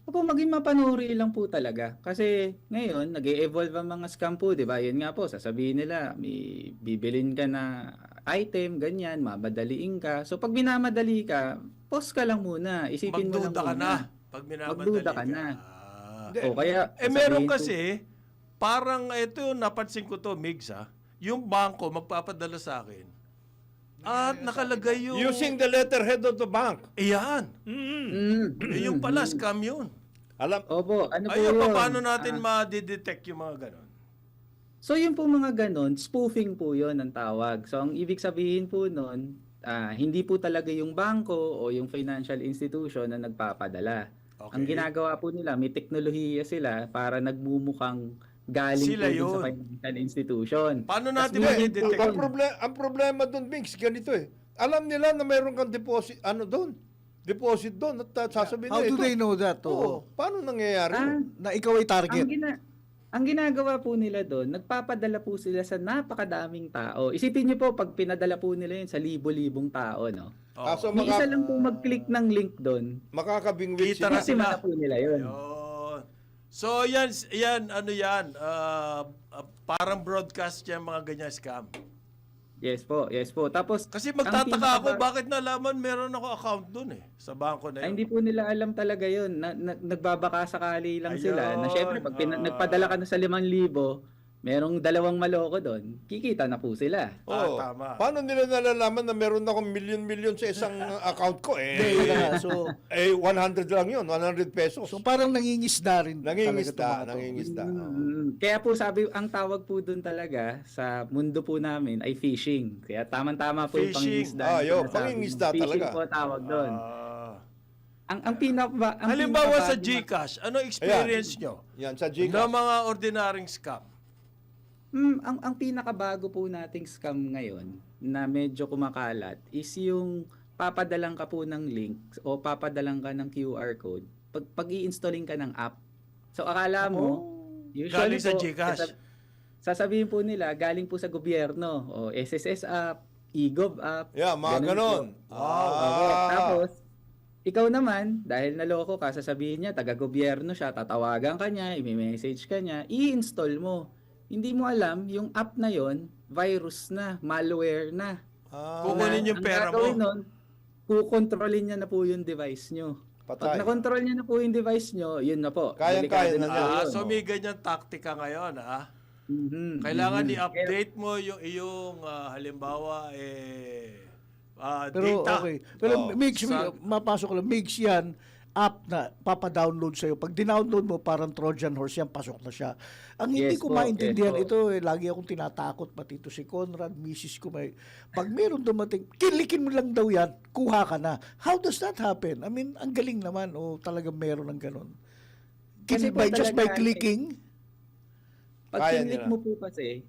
Opo, maging mapanuri lang po talaga. Kasi ngayon, nag-e-evolve ang mga scam po, di ba? Yun nga po, sasabihin nila, may bibilin ka na item, ganyan, mabadaliin ka. So, pag minamadali ka, pause ka lang muna. Isipin mo lang Magduda ka muna. na. Pag minamadali Magduda ka na. Ah. O kaya, Meron sasabihin po- kasi, parang ito yung napansin ko to, Migs ha. Yung bangko magpapadala sa akin. At nakalagay yung... Using the letterhead of the bank. Iyan. Mm. Yung pala, scam yun. Alam, Opo, ano po Ayun, yun? paano natin ma-detect yung mga ganon? So yung po mga ganon, spoofing po yon ang tawag. So ang ibig sabihin po nun, hindi po talaga yung bangko o yung financial institution na nagpapadala. Okay. Ang ginagawa po nila, may teknolohiya sila para nagmumukhang galing Sila po dun yun. sa financial institution. Paano natin Tas Hindi, ma-detect? ang problema doon, Mix, ganito eh. Alam nila na mayroon kang deposit, doon? Deposit doon. At sasabihin How nila, do they know that? Oo. Paano nangyayari Ah, yun? Na ikaw ay target. ang ginagawa po nila doon, nagpapadala po sila sa napakadaming tao. Isipin niyo po, pag pinadala po nila yun sa libo-libong tao, no? Oo. So May isa lang po mag-click ng link doon, makakabingwit Kita na sila. kasi na po nila yun. Yun. So, yan, ano yan, parang broadcast yan mga ganyan scam. Yes po, yes po. Tapos, Kasi ang magtataka ako, pinaka- bakit nalaman meron ako account dun sa bangko na Ay, yun. hindi po nila alam talaga yun. Nagbabaka sakali lang sila. Na Ayun, syempre, pag nagpadala ka na sa 5,000, merong 2 maloko doon, kikita na po sila. Oo. Tama. Paano nila nalalaman na meron akong milyon-milyon sa isang account ko? Hindi, nga. So, 100 lang yun, 100 pesos. so parang nangingisda rin. Nangingisda, talaga itong mga to. nangingisda. Kaya po sabi, ang tawag po doon talaga sa mundo po namin ay phishing. Kaya tamang-tama po yung Phishing. pangingisda. Ah, na yo, sinasabi. pangingisda Phishing talaga. po tawag doon. Ah. Ang Halimbawa sa pinakabago- GCash, ano experience nyo Yan, sa ng Gcash. mga ordinaryong scam? ang pinakabago po nating scam ngayon na medyo kumakalat is yung papadalang ka po ng link o papadalang ka ng QR code pag i-installing ka ng app. So akala mo, Galing usually sa po, GCash. sasabihin po nila galing po sa gobyerno o SSS app, eGov app. Yeah, mga ganon. ganun po. Okay. Tapos, ikaw naman, dahil naloko ka, sasabihin niya, taga-gobyerno siya, tatawagan ka niya, i-message ka niya, i-install mo. Hindi mo alam, yung app na yon virus na, malware na. Kukunin yung Ang pera gagawin mo. nun, kukontrolin niya na po yung device nyo. Patay. Pag na-control niya na po yung device nyo, yun na po. Kayang-kaya Delikado na po niya. yun. So may ganyan taktika ngayon, ha? Mhm, Kailangan mhm. i-update mo yung iyong halimbawa Pero data. okay. Pero Oh, mix, sa- mapasok ko lang, mix yan, app na papadownload sa'yo. Pag dinownload mo, parang Trojan horse yan, pasok na siya. Ang hindi Yes ko po, maintindihan yes po. ito, lagi akong tinatakot, pati ito si Conrad, misis ko may, pag meron dumating, kilikin mo lang daw yan, kuha ka na. How does that happen? I mean, ang galing naman, o talagang meron ng ganun. Kasi po Just by talaga, clicking? Pag Kaya kinlik nila. mo po kasi,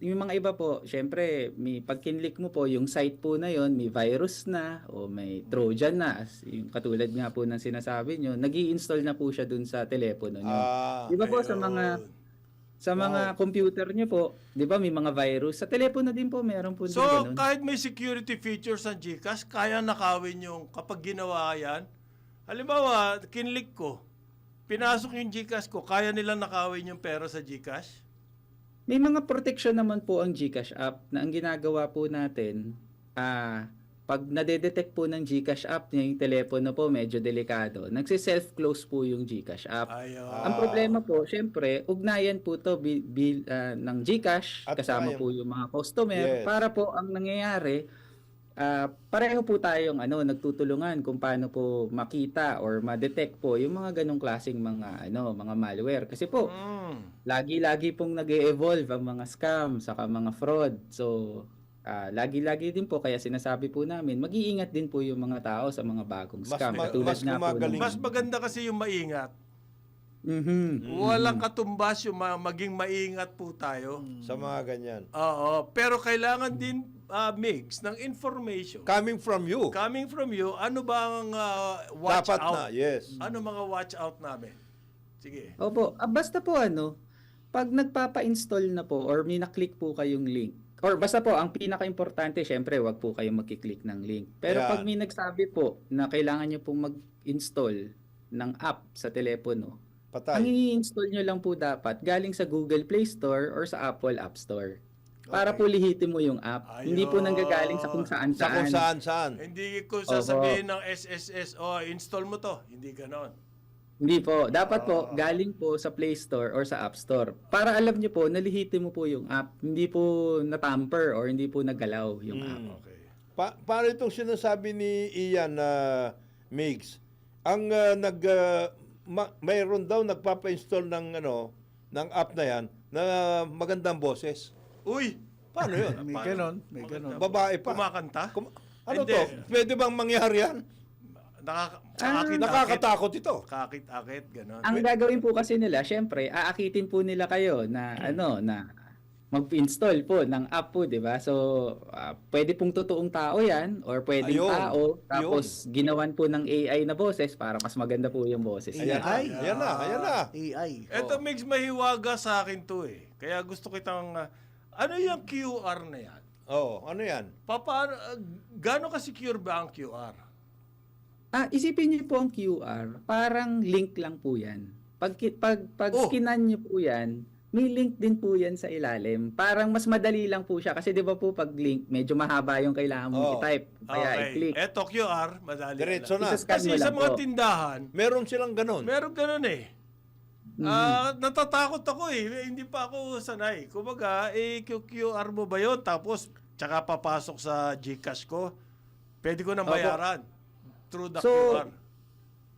yung mga iba po, syempre, pag kinlik mo po, yung site po na yon may virus na o may Trojan na. Yung katulad nga po ng sinasabi nyo, nag-i-install na po siya dun sa telepono nyo. Di ba po sa mga computer nyo po, di ba may mga virus? Sa telepono din po, meron po So, din ganun. kahit may security features ang GCash, kaya nakawin yung kapag ginawa yan. Halimbawa, kinlik ko, pinasok yung GCash ko, kaya nilang nakawin yung pera sa GCash? May mga protection naman po ang GCash app na ang ginagawa po natin, pag nade-detect po ng GCash app niya yung telepono po, medyo delikado. Nagsi-self-close po yung GCash app. Ayun. Ang problema po, syempre, ugnayan po to ng GCash At kasama kaya- po yung mga customer Yes. para po ang nangyayari, pareho po tayong nagtutulungan kung paano po makita or ma-detect po yung mga ganong klaseng mga malware. Kasi po, lagi-lagi pong nag-e-evolve ang mga scam saka mga fraud. So, lagi-lagi din po kaya sinasabi po namin, mag-iingat din po yung mga tao sa mga bagong scam. mas nga po gumagaling. Mas maganda kasi yung maingat. Mhm. Walang katumbas yung maging maingat po tayo. Sa mga ganyan. Oo. Pero kailangan din mix ng information. Coming from you. Coming from you, ano ba ang watch Dapat out? na, yes. Ano mga watch out namin? Sige. Opo, basta po pag nagpapa-install na po or may na-click po kayong link Or basta po, ang pinaka-importante, syempre, wag po kayong magkiklik ng link. Pero Ayan. pag may nagsabi po na kailangan nyo pong mag-install ng app sa telepono, ang Patay. i-install nyo lang po dapat galing sa Google Play Store or sa Apple App Store. Para po lihitin mo yung app. Hindi po Ayun. nanggagaling sa kung Sa saan-saan. kung saan. Hindi ko sasabihin ng SSS, install mo to. Hindi ganon. Hindi po. Dapat po, galing po sa Play Store or sa App Store. Para alam nyo po, nalihitin mo po yung app. Hindi po na-tamper or hindi po nagalaw yung app. Okay. Paano itong sinasabi ni Ian na Migs? Ang mayroon daw nagpapa-install ng app na yan na magandang boses. Uy! Paano yun? May ganon, may ganon. Babae pa. Kumakanta? Ano Hindi. to? Pwede bang mangyari yan? Nakakatakot ito. Kakit-akit, ganon. Ang gagawin po kasi nila, syempre, aakitin po nila kayo na na mag-install po ng app po, 'di ba? So, pwede pong totoong tao 'yan or pwedeng Ayun. tao tapos ginawan po ng AI na boses para mas maganda po yung boses. Ayan na, AI. ayan na, ayan na. AI. Eto, Mix, mahiwaga sa akin to eh. Kaya gusto kitang, ano yung QR na yan? Oh, ano yan? Gano'n ka-secure ba ang QR? Isipin niyo po ang QR, parang link lang po 'yan. Pag Oh. skinan niyo po 'yan, may link din po 'yan sa ilalim. Parang mas madali lang po siya kasi 'di ba po pag link, medyo mahaba yung kailangan mong Oh. i-type. Kaya i-click. Eto, QR, madali Diretso lang. na. Isa-scan Kasi mo sa lang mga po. tindahan, Meron silang ganun. meron ganun eh. Natatakot ako eh. Hindi pa ako sanay. Kumbaga, QR mo ba yun? Tapos, tsaka papasok sa GCash ko. Pwede ko nang Opo. bayaran. Through the So, QR.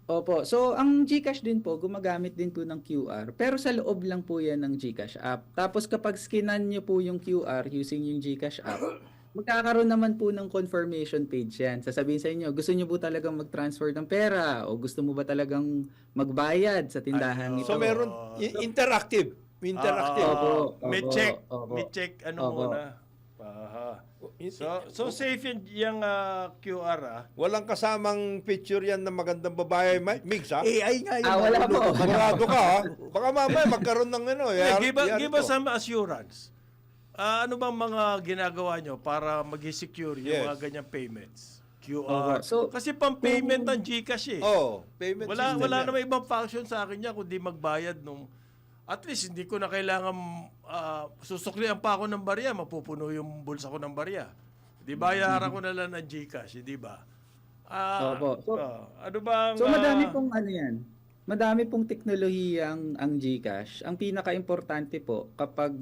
Opo. So, ang GCash din po, gumagamit din po ng QR. Pero sa loob lang po yan ng GCash app. Tapos kapag skinan nyo po yung QR using yung GCash app, magkakaroon naman po ng confirmation page yan. Sasabihin sa inyo, gusto nyo po talagang mag-transfer ng pera o gusto mo ba talagang magbayad sa tindahan Ayun. nito? So meron interactive. Interactive. Opo. May Opo. check. Opo. May check ano Opo. muna. So safe yung QR Walang kasamang picture yan ng magandang babae, Migs, ha? AI nga yun. Wala po. Sigurado ka, ha? Baka mamaya magkaroon ng Give us some assurance. Ano bang mga ginagawa nyo para mag-secure yung Yes. mga ganyang payments? QR. So, Kasi pang-payment ng GCash eh. Payment Wala system yan. namang ibang function sa akin niya kundi magbayad nung at least hindi ko na kailangan susuklian pa ako ng barya, mapupuno yung bulsa ko ng barya. Di bayaran ko na lang ng GCash, di ba? Opo. Ano bang So madami pong ano yan. Madami pong teknolohiyang ang GCash. Ang pinaka-importante po kapag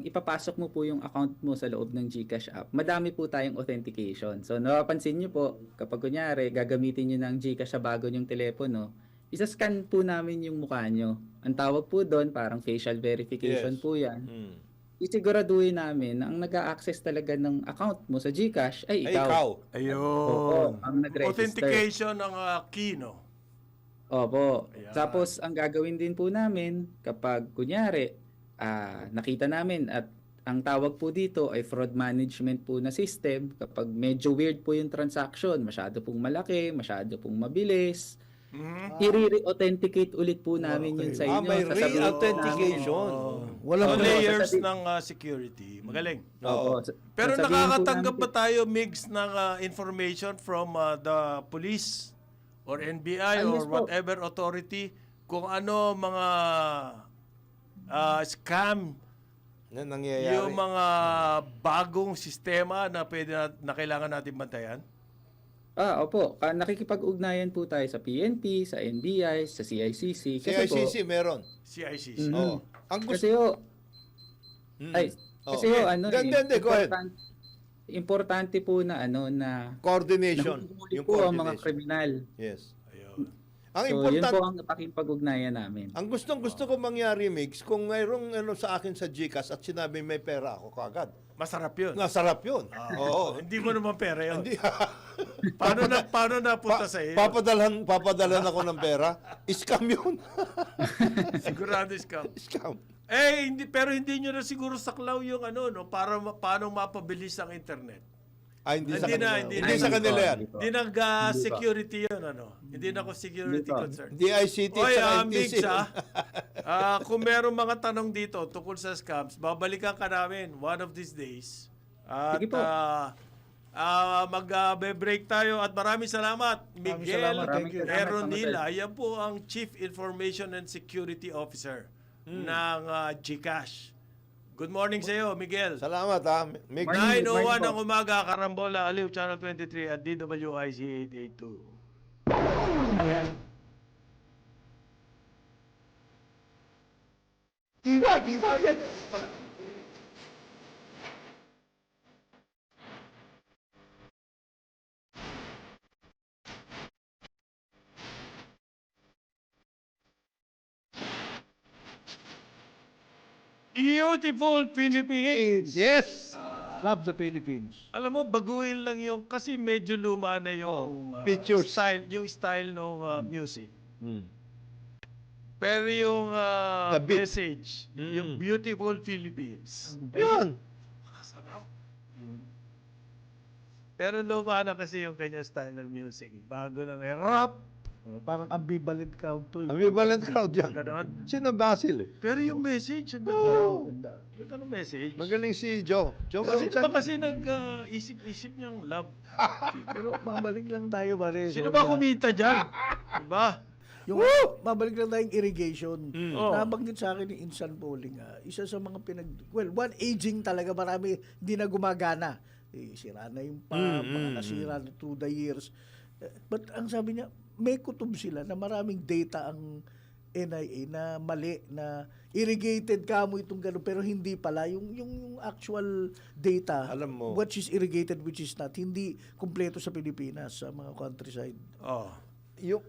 ipapasok mo po yung account mo sa loob ng GCash app, madami po tayong authentication. So napapansin niyo po kapag kunyari gagamitin niyo ng GCash sa bago niyong telepono, isa-scan po namin yung mukha niyo. Ang tawag po doon parang facial verification Yes. po 'yan. Hmm. Isiguraduhin namin na ang nag-a-access talaga ng account mo sa GCash ay Ay, ikaw. Ayun. Oo, ang nag-register. Authentication ng key, no? Opo. Ayan. Tapos ang gagawin din po namin kapag kunyari nakita namin at ang tawag po dito ay fraud management po na system. Kapag medyo weird po yung transaction, masyado pong malaki, masyado pong mabilis, i-re-authenticate ulit po namin yun sa inyo. May Sasabihin po re-authentication. Walang So, layers sasabi- ng security. Magaling. namin- Opo. Pero Sasabihin po nakakatanggap ba namin- tayo mix ng information from the police or NBI Yes or po. whatever authority kung ano mga scam, Na nangyayari. yung mga bagong sistema na na kailangan natin bantayan? Opo. Nakikipag-ugnayan po tayo sa PNP, sa NBI, sa CICC. Kasi po, CICC meron. CICC. Mhm. Oo. Ang gusto... kasi ho, Mm. ay, Oh. kasi ho, ano Hindi, go ahead. importante po na na Coordination. nahuhuli Yung po ang mga coordination. kriminal. Yes. Ayun. Ang So, yun important, po ang pakipag-ugnayan namin. ang gusto ko mangyari, Mix, kung mayroong sa akin sa GCash at sinabi may pera ako kaagad. Masarap yun. Nasarap yun. Oo. Hindi mo naman pera yun. Hindi. Paano napunta sa iyo? Papadalan ako ng pera. Scam yun. Sigurado scam. Scam. Pero hindi nyo na siguro saklaw yung no, para paano mapabilis ang internet. Hindi sa Hindi na, kanila. hindi Hindi na. sa kanila yan. Hindi security yun, Hindi na ako security Hindi pa. concern. DICT Oy, sa Mix, NTC. kung meron mga tanong dito tungkol sa scams, babalikan ka namin one of these days At Sige po. mag-break tayo at maraming salamat. Maraming Miguel salamat. Thank you. Eronila, yan po ang Chief Information and Security Officer ng GCash. Good morning sa iyo, Miguel. Salamat ha. Mig. 9:01 ng umaga, Karambola, Aliw, Channel 23 at DWIC 882. Beautiful Philippines! Yes! Love the Philippines. Alam mo, baguhin lang yung, kasi medyo luma na yung pictures. style ng music. Hmm. Pero yung The beat. message, yung Beautiful Philippines. Yun. Pero luma na kasi yung kanya style ng music. Bago na rap. Parang ambivalent count to. Ambivalent crowd yan. Ganon. Sino Basil eh? Pero yung message, ang Oh. ganda. Ganda ng message. Magaling si Joe. Joe Kasi kasi ba kasi nag-isip-isip niyang love. Pero mabalik lang tayo, pare. Sino ba kumita dyan? Diba? Yung mabalik lang tayong irrigation. Oh. Nabanggit sa akin ni Insan Polling, isa sa mga one, aging talaga, marami hindi na gumagana. Sira na yung mga nasira na through the years. But ang sabi niya, may kutob sila na maraming data ang NIA na mali, na irrigated ka mo itong gano'n, pero hindi pala. Yung actual data, Alam mo. which is irrigated, which is not, hindi kumpleto sa Pilipinas, sa mga countryside. Oh. yung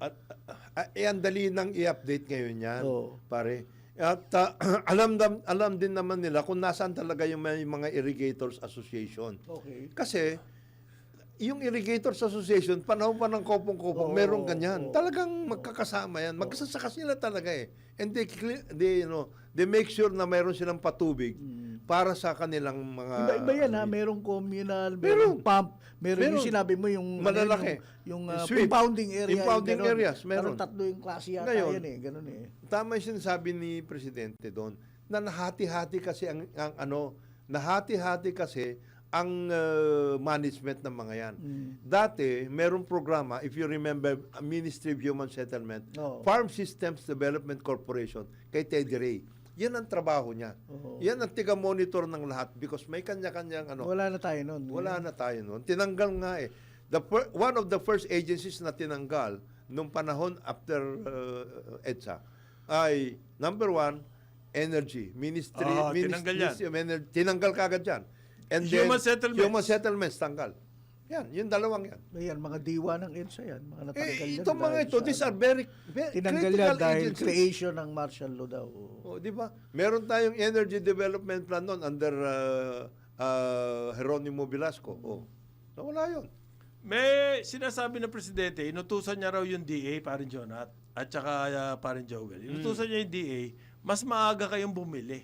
ang dali nang i-update ngayon yan, Oo. pare. At alam din naman nila kung nasaan talaga yung may mga irrigators association. Okay. Kasi yung irrigators association, panahon pa ng kopong-kopong, Oo, meron ganyan. oo. Talagang magkakasama yan. Magsasaka sila talaga eh. And they make sure na meron silang patubig para sa kanilang mga... Iba-iba yan ha. Merong communal, merong pump, meron yung sinabi mo yung Malalaki. Yung Sweep. impounding area. Impounding ganun. areas, meron. Parang tatlo yung klase yata Ngayon, yan eh. Ganun eh. Tama yung sinasabi ni Presidente doon na nahati-hati kasi nahati-hati kasi ang management ng mga yan. Dati, merong programa, if you remember, Ministry of Human Settlement, Oo. Farm Systems Development Corporation, kay Teddy Ray. Yan ang trabaho niya. Oo. Yan ang tiga-monitor ng lahat because may kanya-kanyang Wala na tayo nun. Wala na tayo noon. Tinanggal nga eh. One of the first agencies na tinanggal nung panahon after EDSA ay number 1, Energy. Ministry Ah, tinanggal yan. Ministry of Energy. Tinanggal kagad yan. And Human Settlements. Human Settlements, tanggal. Yan, yung dalawang yan. Ayan, mga diwa ng EDSA yan. Mga natanggal yan. Itong mga dahil ito, sa- these are very Tinanggal yan critical dahil agencies. creation ng martial law daw. Oh, di ba? Meron tayong energy development plan noon under Jeronimo Velasco. Oh. Nawala yun. May sinasabi ng presidente, inutusan niya raw yung DA, parin Jonat, at saka parin Joel. Inutusan niya yung DA, mas maaga kayong bumili.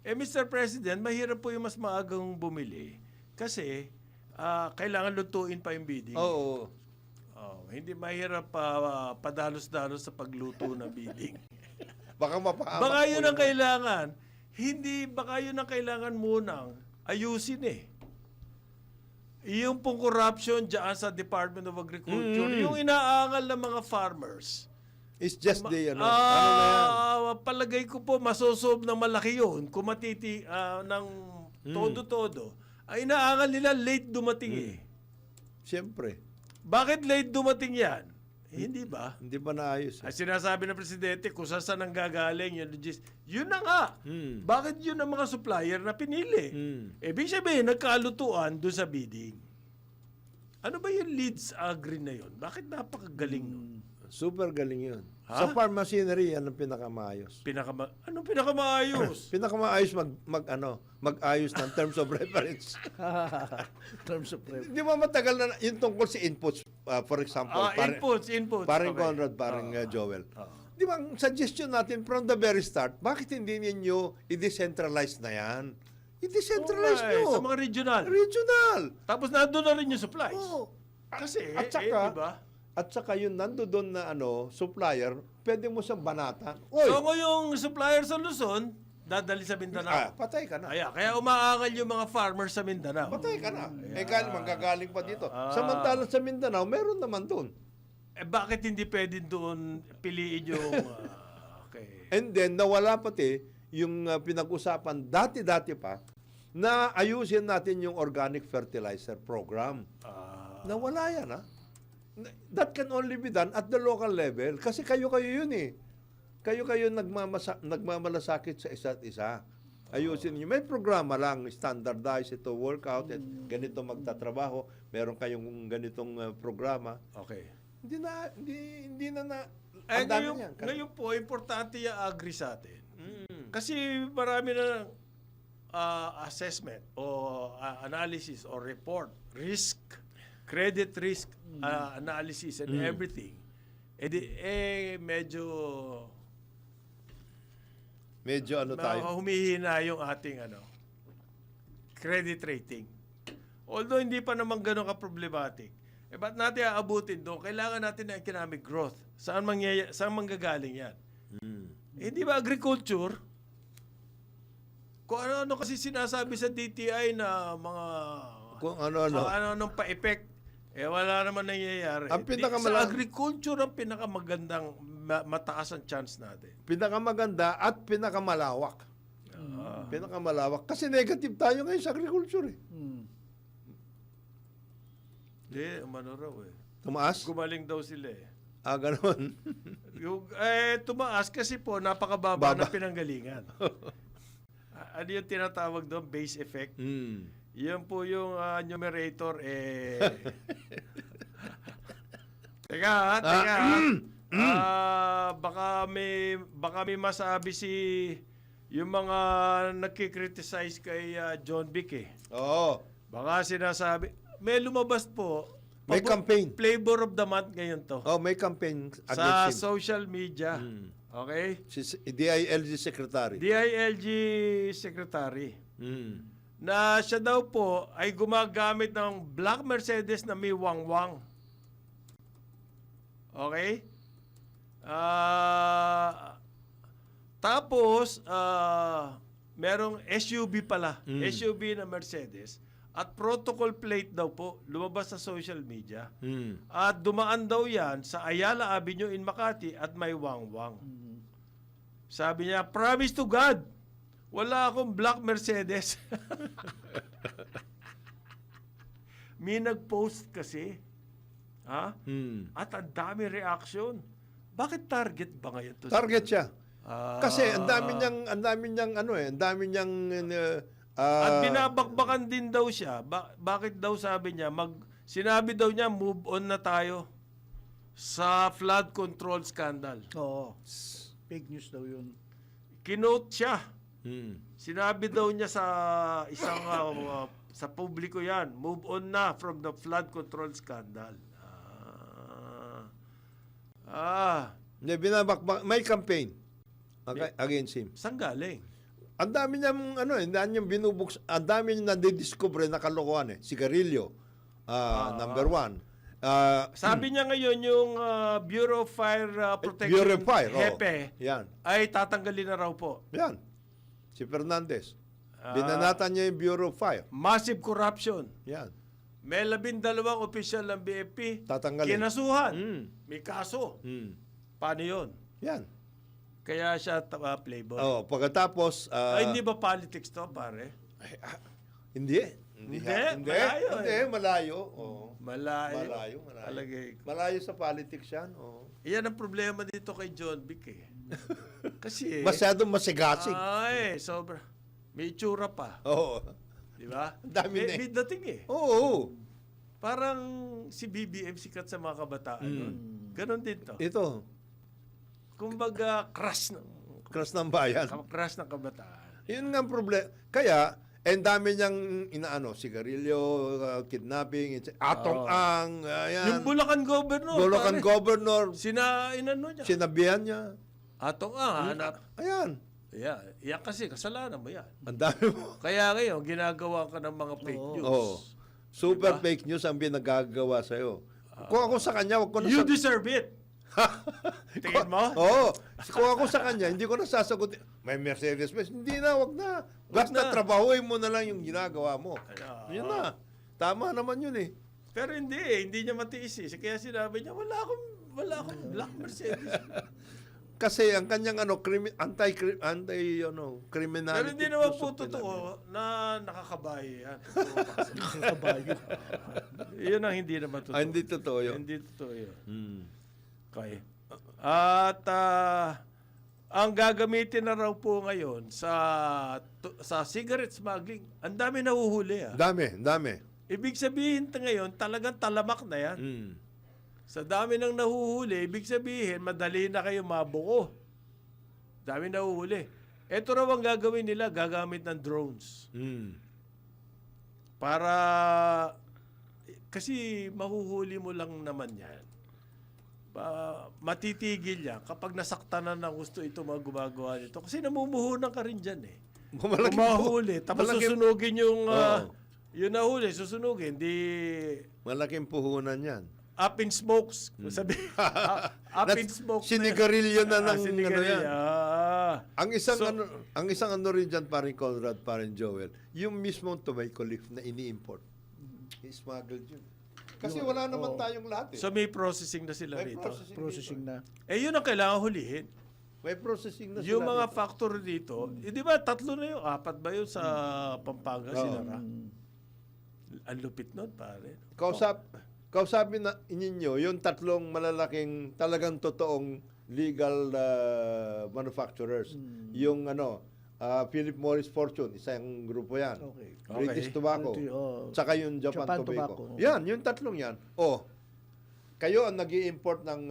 Mr. President, mahirap po yung mas maagang bumili kasi kailangan lutuin pa yung bidding. Oo. Hindi mahirap padalos-dalos sa pagluto ng bidding. Baka mapaamak Baka po yun ang kailangan. Baka yun ang kailangan munang ayusin eh. Yung pong corruption dyan sa Department of Agriculture, yung inaangal ng mga farmers. It's just the, ano na yan? Palagay ko po, masosolve ng malaki yun kung matiti ng todo-todo. Ay inaangal nila late dumating eh. Siyempre. Bakit late dumating yan? Hindi ba? Hindi ba naayos? Ay sinasabi ng presidente kung saan ang gagaling yung yun na nga. Bakit yun ang mga supplier na pinili? Ibig sabihin, nagkalutuan doon sa bidding. Ano ba yung leads agri na yun? Bakit napakagaling nun? Super galing yun. Ha? Sa farm machinery, yan ang pinakamaayos. Anong pinakamaayos? Pinakamaayos mag-ayos ng terms of reference. Terms of reference. Di ba matagal na yung tungkol sa inputs, for example. Inputs. Paring Okay. Conrad, paring Joel. Di ba, ang suggestion natin from the very start, bakit hindi ninyo i-decentralize na yan? I-decentralize Okay, nyo. sa mga regional. Regional. Tapos nandun na rin yung supplies. Oo. Kasi, At saka, di ba? At saka yung nando doon na supplier, pwede mo siyang banatan. Oy, So, kung yung supplier sa Luzon, dadali sa Mindanao. Patay ka na. Kaya umaangal yung mga farmers sa Mindanao. Patay ka na. Manggagaling pa dito. Samantalang sa Mindanao, meron naman doon. Bakit hindi pwede doon piliin yung... okay. And then, nawala pati yung pinag-usapan dati-dati pa na ayusin natin yung organic fertilizer program. Nawala yan, ha? That can only be done at the local level. Kasi kayo-kayo yun, eh. Kayo-kayo nagmamalasakit sa isa't isa. Ayusin niyo. May programa lang, standardized ito, workout, at ganito magtatrabaho. Meron kayong ganitong programa. Okay. Hindi na ang dami niyan. Ngayon po, importante yung agri sa atin. Kasi marami na assessment o analysis or report, credit risk analysis and everything. Medyo ano tayo? Humihina yung ating credit rating. Although hindi pa naman gano'n ka-problematic. Ba't natin aabutin doon? Kailangan natin ng economic growth. Saan manggagaling yan? Hindi ba agriculture? Kung ano-ano kasi sinasabi sa DTI na mga... Kung ano-ano. Ano-anong pa-effect. Wala naman nangyayari. Sa agriculture ang pinakamagandang mataas ang chance natin. Pinakamaganda at pinakamalawak. Pinakamalawak. Kasi negative tayo ngayon sa agriculture, eh. Hindi, umano raw eh. Tumaas? Gumaling daw sila eh. Ganon. Tumaas kasi po napakababa ng pinanggalingan. Ano yung tinatawag doon? Base effect. Yan po yung numerator Teka. Baka may masabi yung mga nagkikriticize kay John Vic eh. Oo. Baka sinasabi, may lumabas po. May campaign. Flavor of the month ngayon to. May campaign sa against him. social media. Okay? Si DILG Secretary. DILG Secretary. Na siya daw po ay gumagamit ng black Mercedes na may wangwang. Okay? Tapos, merong SUV pala. SUV na Mercedes. At protocol plate daw po, lumabas sa social media. At dumaan daw yan sa Ayala Avenue in Makati at may wangwang. Sabi niya, promise to God, wala akong black Mercedes. May nag-post kasi. At ang dami reaction. Bakit target ba ngayon to? Target siya. Kasi ang dami niyang at binabakbakan din daw siya. Bakit daw sabi niya? Sinabi daw niya, move on na tayo sa flood control scandal. Oo. Fake news daw yun. Kinote siya. Sinabi daw niya sa isang sa publiko yan, move on na from the flood control scandal. May campaign against him. Saan galing? Ang dami niyang ang dami niyang nadidiscover na kalokohan, sigarilyo. Number one. Sabi niya ngayon yung Bureau of Fire Protection, Bureau of Fire, Hepe, yan. ay tatanggalin na raw po. Yan. Si Fernandez. Binanatan niya yung Bureau of Fire. Massive corruption. Yan. May 12 opisyal ng BFP. Tatanggalin. Kinasuhan. May kaso. Paano yun? Yan. Kaya siya playboy. Pagkatapos... hindi ba politics to, pare? Hindi. Malayo. Malayo. Malayo sa politics yan. Iyan ang problema dito kay John Vic eh. Kasi... Masyadong masigasig. Sobra. May itsura pa. Oo. Di ba? Dami na. May dating eh. Oo. Parang si BBM sikat sa mga kabataan. Ganon din to. Ito. Kumbaga, crush ng bayan. Crush ng kabataan. Yun nga ang problema. Kaya, ang dami niyang sigarilyo, kidnapping, atong-ang, Yung Bulacan Governor. Governor. Niya. Sinabihan niya. Atong-ang, hanap. Ayan. Yan kasi, kasalanan mo yan. Ang dami mo. Kaya ngayon, ginagawa ka ng mga fake news. Super fake news ang binagagawa sa'yo. Kung ako sa kanya, wag ko na You deserve it. Tingin mo? Oo. Kung ako sa kanya, hindi ko na sasagutin. may Mercedes Benz. Hindi na, wag na. Basta na. trabahuin mo na lang yung ginagawa mo. Ano? Yun na. Tama naman yun eh. Pero hindi niya matiis eh. Kaya sinabi niya, wala akong black Mercedes. Kasi ang kanyang criminality. Pero hindi naman po totoo na nakakabayo yan. Nakakabayo. Yun ang hindi naman totoo. Hindi totoo yun. Hindi totoo yun. Hmm. Okay. At ang gagamitin na raw po ngayon sa cigarette smuggling, ang dami nahuhuli. Dami. Ibig sabihin ngayon, talagang talamak na yan. Mm. Sa dami ng nahuhuli, ibig sabihin, madali na kayo mabuko. Dami nahuhuli. Ito raw ang gagawin nila, gagamit ng drones. Mm. Para, kasi mahuhuli mo lang naman yan. Matitigil yan kapag nasaktan na ng gusto ito mga gumagawa nito. Kasi namumuhunan ka rin dyan eh. Malaki Mahuli, tapos susunugin yung, yung nahuli, susunugin, Malaking puhunan yan. up in smokes. Sabi, up in smokes. Sinigarilyo na ng sinigarilyo. yan. Ang isang ano rin dyan, paring Conrad, paring Joel, yung mismong tobacco leaf na ini-import. I-smuggled yun. Kasi wala naman tayong lahat eh. So may processing na sila May rito. Processing na. Yun ang kailangan hulihin. May processing na Yung sila mga dito. factor dito, di ba 3 na yun, 4 ba yun sa Pampanga, sinara? Ang lupit nun, pare. Kausapin na ninyo, yung 3 malalaking, talagang totoong legal manufacturers. Yung Philip Morris Fortune, isang grupo yan. Okay. British Tobacco. Tsaka yung Japan Tobacco. Yan, yung 3 yan. Kayo ang nag-i-import ng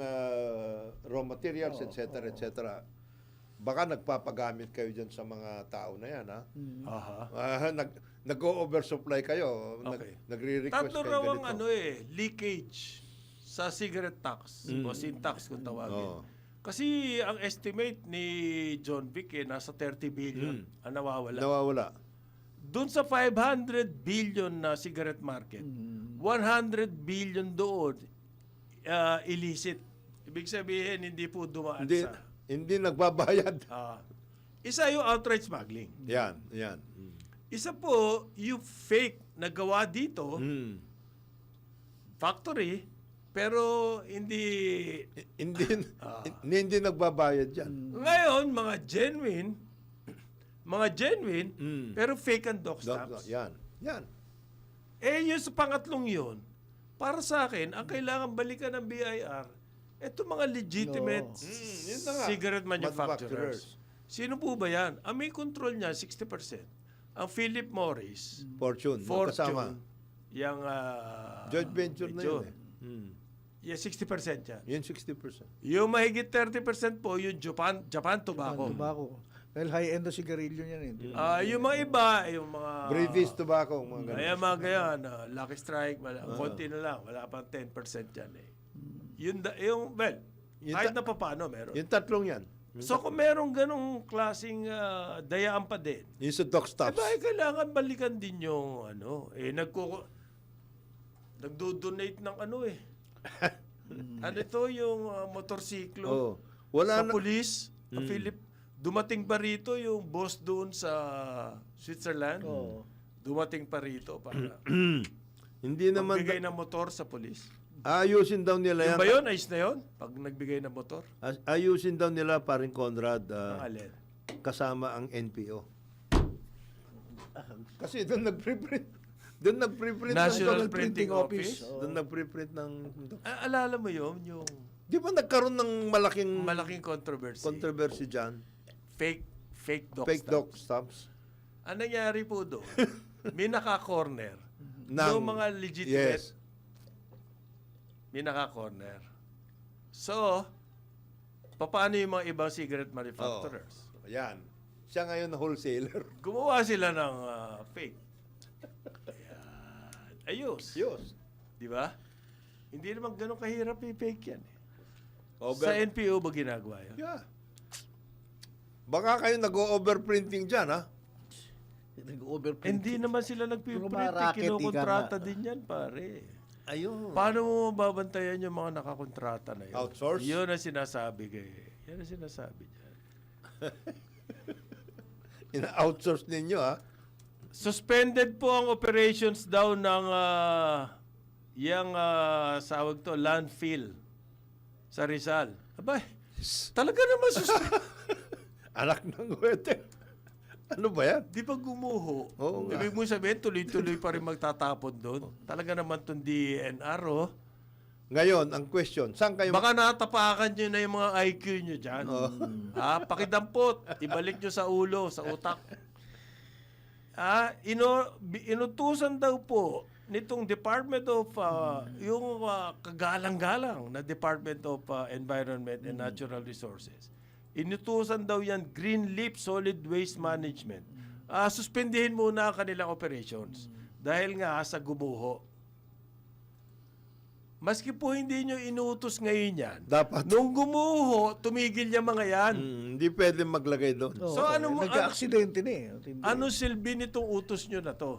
raw materials, etc. etc. Baka nagpapagamit kayo dyan sa mga tao na yan, ha? Aha. Nag-o-oversupply kayo. Okay. Nagre-request Tatlo kayo raw ang ganito. leakage sa cigarette tax o sin tax kung tawagin. Oo. Kasi ang estimate ni John Vic nasa 30 billion ang nawawala. Nawawala. Doon sa 500 billion na cigarette market, 100 billion doon illicit. Ibig sabihin, hindi po dumaan sa... Hindi nagbabayad. Isa yung outright smuggling. Yan. Isa po, yung fake na gawa dito, Mm. factory, pero hindi... Hindi nagbabayad yan. Ngayon, mga genuine, pero fake and doc stamps. Yan. Yung sa pangatlong yun, para sa akin, ang kailangan balikan ng BIR, ito mga legitimate yun na nga. cigarette manufacturers. Sino po ba yan? Ang may control niya, 60%. Ang Philip Morris, Fortune. Kasama. yung Joint venture na yun eh. Yeah, 60% yan. Yun 60%. Yung mahigit 30% po, yung Japan Tobacco. Tobacco. Dahil high-end na sigarilyo niyan eh. Yung mga iba, yung mga... Brevis Tobacco. Mga ganun. Ayan mga ganyan, Lucky Strike, konti na lang, wala pang 10% yan eh. Kahit na paano meron. Yung 3 yan. So kung merong ganong klaseng dayaan pa din, Yung sa dock stops. kailangan balikan din yung nagdo-donate ng ano ito yung motorsiklo Wala sa na. police, Philip, dumating pa rito yung boss doon sa Switzerland. Dumating pa rito para Hindi naman. magbigay ng motor sa police. Ayusin daw nila Yung yan. ba yun? Ayos na yun? Pag nagbigay ng motor? Ayusin daw nila paring Conrad Ang alin? kasama ang NPO. Kasi doon nag-preprint. National ng Printing Office? Doon nag-preprint ng... Alala mo yun? Yung Di ba nagkaroon ng malaking controversy. dyan? Fake doc Fake stamps. dock stops. Ang nangyari po doon, may naka-corner. Ng- Yung mga legitimate, Yes. may naka-corner. So, paano yung mga ibang cigarette manufacturers? Yan. Siya ngayon na wholesaler. Gumawa sila ng fake. Ayan. Ayos. Yus. Di ba? Hindi naman ganun kahirap i-fake yan. Over. Sa NPO ba ginagawa yun? Yeah. Baka kayo nag-overprinting dyan, ha? Nag-overprint. Hindi naman sila nagpiprint. Mga racket, Kinukontrata ika nga. din yan, pare. Ayun. Paano mo mababantayan yung mga nakakontrata na yun? Outsource? Yun ang sinasabi yan ang sinasabi dyan. Ina-outsource ninyo, ha? Suspended po ang operations daw ng sawag to, landfill sa Rizal. Abay, talaga naman suspended. Anak ng weather. Ano ba yan? Di ba gumuho? Oo nga. Ibig mo sabihin, tuloy-tuloy pa rin magtatapon doon. Talaga naman itong DNR, oh. Ngayon, ang question, saan kayo... Baka natapakan nyo na yung mga IQ nyo dyan. Pakidampot. Ibalik nyo sa ulo, sa utak. Inutusan daw po nitong Department of, yung kagalang-galang na Department of Environment and Natural Resources. Inutusan daw yan Green Leaf Solid Waste Management. Suspendihin muna ang kanilang operations. Dahil nga sa gumuho. Maski po hindi nyo inutos ngayon yan, Dapat. nung gumuho, tumigil yung mga yan. Hindi pwede maglagay doon. So, ano mo- Nagka-aksidente na eh. Tindi. Ano silbi nitong utos nyo na to?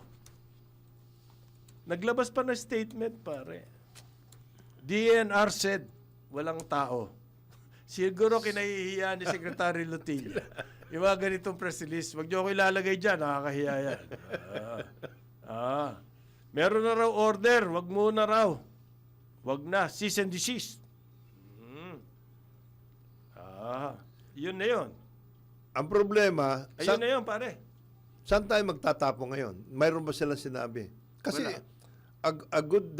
Naglabas pa ng statement, pare. DNR said, walang tao. Siguro kinahihiya ni Secretary Lutilla. Yung mga ganitong press release, wag nyo ako ilalagay dyan, nakakahiya yan. Meron na raw order, wag muna raw. Wag na, cease and desist. Yun na yun. Ang problema, Ayun na yun, pare. saan tayo magtatapo ngayon? Mayroon ba sila sinabi? Kasi Wala. a good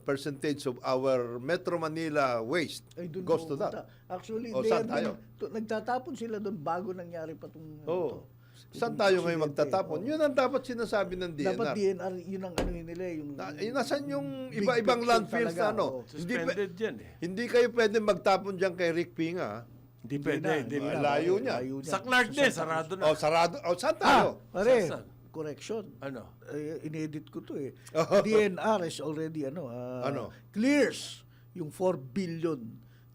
percentage of our Metro Manila waste Ay, dun goes to pupunta. that. Actually, O, saan tayo? nagtatapon sila doon bago nangyari pa itong... Oo. Saan tayo ngayon magtatapon? Yun ang dapat sinasabi ng DNR. Dapat DNR, yun ang ano nila, yung... Nasaan yung Big iba-ibang picture landfills talaga, na ano? oo. Suspended yan eh. Hindi kayo pwede magtapon dyan kay Rick Pinga. Ha? Hindi pwede. Hindi na. na. Layo niya. Sa Clark din, sarado na. O, sarado. O, saan tayo? Pare, Saan? correction. Ano? Inedit ko to eh. DNR is already clears yung 4 billion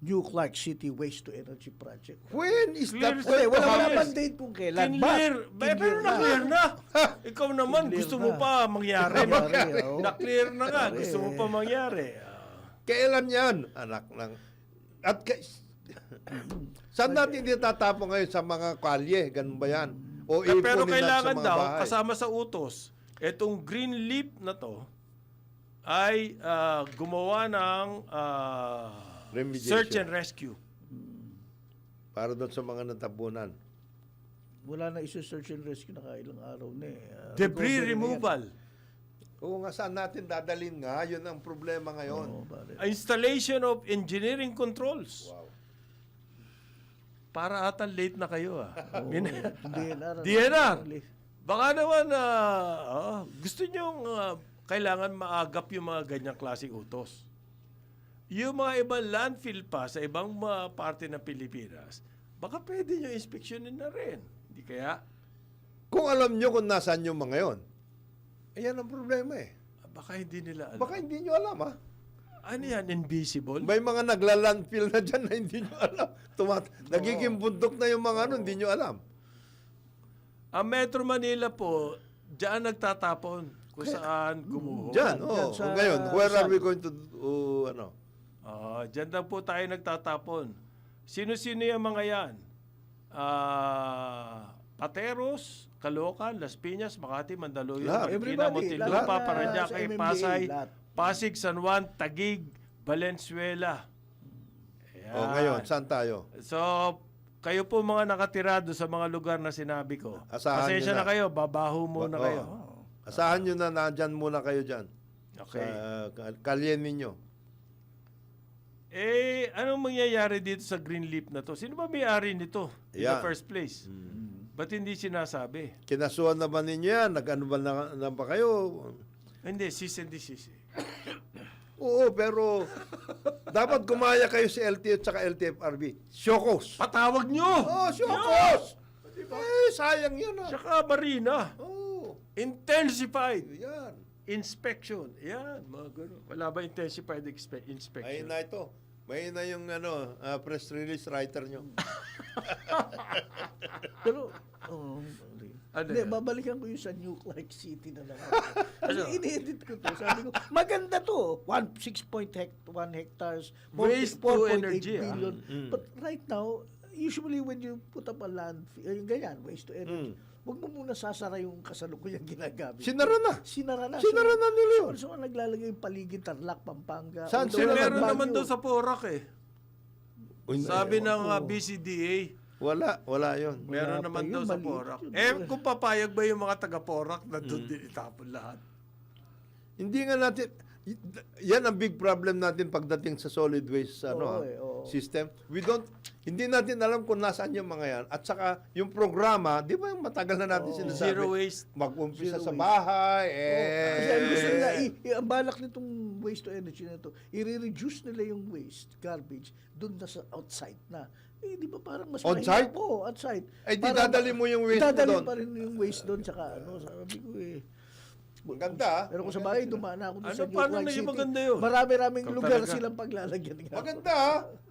new Clark City Waste to Energy Project. When is Clear that? sa- Wala Yes. naman date kung kailan. Kinlear. Pero na-clear na. Ikaw naman, Kinlear gusto na. mo pa mangyari. Mangyari, oo. Na-clear na nga, gusto mo pa mangyari. Kailan yan? Anak ng... At saan natin itatapon ngayon sa mga kalye? Ganun ba yan? O Pero ipunin natin sa kailangan mga daw, bahay? kasama sa utos, itong green leaf na to ay gumawa ng Remediation. search and rescue. Para doon sa mga natapunan. Wala na iso-search and rescue na kailang araw na eh. Debris Recovery na yan. removal. Oo nga, saan natin dadalhin nga? Yun ang problema ngayon. Oo, pare. Installation of engineering controls. Wow. Para ata late na kayo DNR. DNR. Baka naman gusto nyo kailangan maagap yung mga ganyang klaseng utos. Yung mga ibang landfill pa sa ibang mga parte ng Pilipinas, baka pwede nyo inspeksyonin na rin. Hindi kaya? Kung alam nyo kung nasaan yung mga yon, ayan ang problema eh. Baka hindi nila alam. Baka hindi nyo alam ha. Ano yan? Invisible? May mga nagla-landfill na dyan na hindi nyo alam. Nagiging bundok na yung mga hindi nyo alam. Ang Metro Manila po, diyan nagtatapon kung saan gumuho. Dyan, Dyan sa- Ngayon, where are saan? we going to Diyan daw po tayo nagtatapon. Sino-sino yung mga yan? Pateros, Caloocan, Las Piñas, Makati, Mandaluyong, Lahat. Marikina, Everybody, Muntinlupa, lahat na Parañaque, sa MMDA, Pasay, lahat. Pasig, San Juan, Taguig, Valenzuela. Ayan. ngayon, saan tayo? So, kayo po mga nakatira doon sa mga lugar na sinabi ko. Asahan Pasensya nyo na na. kayo, babaho muna Oo. kayo. Asahan nyo na nandyan muna kayo dyan. Okay. Sa kalye ninyo. Anong mangyayari dito sa green leaf na to? Sino ba may-ari nito in the Yan. first place? Ba't hindi sinasabi? Kinasuhan na ba ninyo yan? Nag-ano ba na ba kayo? Hindi, cease and desist. Oo, pero dapat gumaya kayo sa LTO at saka LTFRB. Syokos. Patawag nyo! Syokos! Sayang yun Tsaka Marina. Intensified Yan. inspection. Yan, mga gano'n. Wala ba intensified inspection? Ayun na ito. May na yung press release writer nyo. Pero, Ano hindi, yan? babalikan ko yung sa New Clark City na lang. Kasi in-edit ko to. Sabi ko, maganda to. 6.1 hectares, Waste to 4.8 energy, billion. But right now, usually when you put up a landfill, yung ganyan, waste to energy, huwag mo muna sasara yung kasalukuyang ginagamit. Sinara na. Sinara na. Sinara na nila yun. So, naglalagay yung paligid, Tarlac, Pampanga. Saan Eh, sila meron Baguio. naman doon sa Porac eh. Sabi ng BCDA, Wala yun. meron Wala naman pa yun, daw sa maliit Porac. yun. Eh, kung papayag ba yung mga taga-Porac na doon din itapon lahat? Hindi nga natin, yan ang big problem natin pagdating sa solid waste Oo. system. Hindi natin alam kung nasaan yung mga yan. At saka, yung programa, di ba yung matagal na natin sinasabi? Zero waste. Mag-umpisa Zero sa waste. bahay, Kasi ang gusto nila, ang balak nitong waste to energy na ito, i-reduce nila yung waste, garbage, doon na sa outside na. Eh, di ba parang mas On-site? mahirap po, outside. Eh, di Parang- dadali mo yung waste mo dadali doon. pa rin yung waste doon, tsaka sabi ko Maganda. Pero kung sa bagay, dumaan na ako doon Ano, sa paano New naging City. maganda yun? Marami-raming Ikaw lugar talaga. silang paglalagyan. nga. Maganda.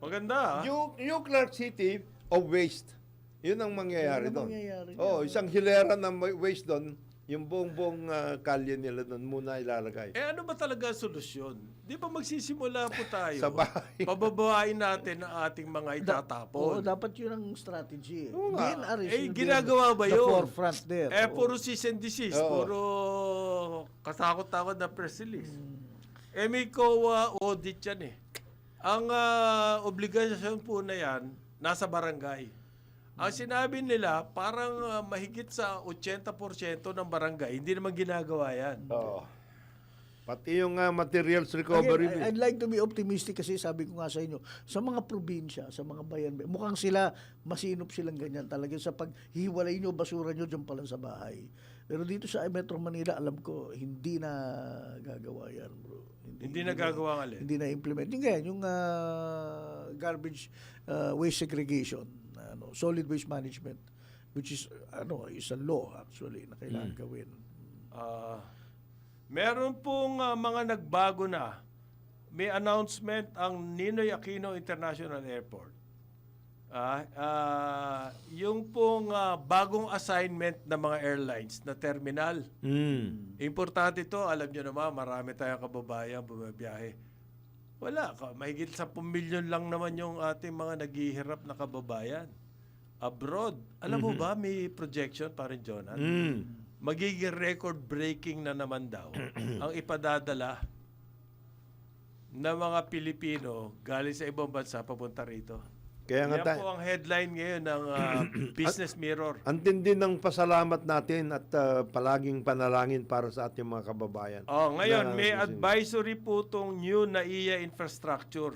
Maganda ah. New Clark City of waste. Yun ang mangyayari Yun ang doon. mangyayari Oh, isang hilera ng waste doon, yung buong kalye nila doon muna ilalagay. Eh ano ba talaga ang solusyon? Di ba magsisimula po tayo? Sa bahay. Pababain natin ang ating mga Oo, itatapon. dapat yun ang strategy. Oo nga. DNR is Eh, yung ginagawa ba the yun? forefront there. Eh, Oo. puro cease and desist. Oo. Puro katakot-takot na press release. Eh, may COA audit yan eh. Ang obligasyon po na yan, nasa barangay. Ang sinabi nila, parang mahigit sa 80% ng barangay, hindi naman ginagawa yan. Oo. Pati yung materials recovery. Again, I'd like to be optimistic kasi sabi ko nga sa inyo, sa mga probinsya, sa mga bayan, mukhang sila, masinop silang ganyan talaga sa paghiwalay nyo, basura nyo dyan pa lang sa bahay. Pero dito sa Metro Manila, alam ko, hindi na gagawa yan, bro. Hindi nagagawa ng alin. Hindi na implement. Yung ganyan, yung garbage waste segregation, solid waste management, which is is a law actually na kailangan gawin. Meron pong mga nagbago na. May announcement ang Ninoy Aquino International Airport. Yung pong bagong assignment ng mga airlines na terminal. Importante ito, alam nyo naman, marami tayong kababayan bumabiyahe. Wala, mahigit 10 milyon lang naman yung ating mga naghihirap na kababayan. Abroad. Alam mo ba, may projection pa rin, Jonan? Magiging record-breaking na naman daw ang ipadadala ng mga Pilipino galing sa ibang bansa papunta rito. Kaya nga Yan po ang headline ngayon ng Business Mirror. ang tindi ng pasalamat natin at palaging panalangin para sa ating mga kababayan. Ngayon, may advisory po itong new NAIA infrastructure.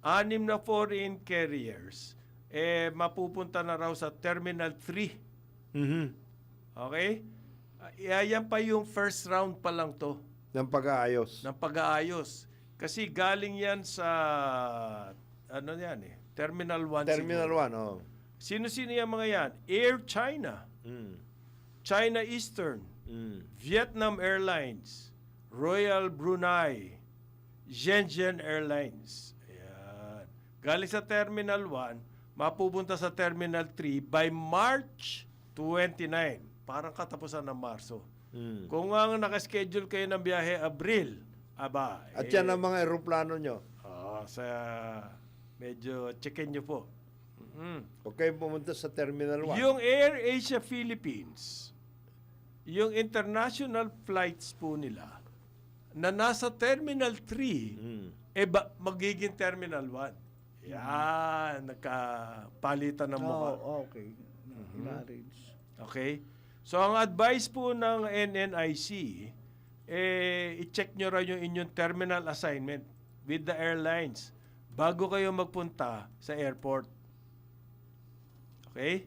6 na foreign carriers mapupunta na raw sa Terminal 3. Okay? Yan pa yung first round pa lang to Ng pag-aayos. ng pag-aayos. Kasi galing yan sa Terminal 1. Terminal siguro. 1, Sino-sino yung mga yan? Air China, China Eastern, Vietnam Airlines, Royal Brunei, Shenzhen Airlines. Ayan. Galing sa Terminal 1, mapupunta sa Terminal 3 by March 29. Parang katapusan ng Marso. Kung ang nakaschedule kayo ng biyahe, Abril, At yan ang mga eroplano nyo. medyo checkin nyo po. Okay, pumunta sa Terminal 1. Yung Air Asia Philippines, yung international flights po nila, na nasa Terminal 3, magiging Terminal 1. Yan, nagkapalitan ng mukha. Okay. Na-arrange. Okay? So, ang advice po ng NNIC, i-check nyo raw yung inyong terminal assignment with the airlines bago kayo magpunta sa airport. Okay?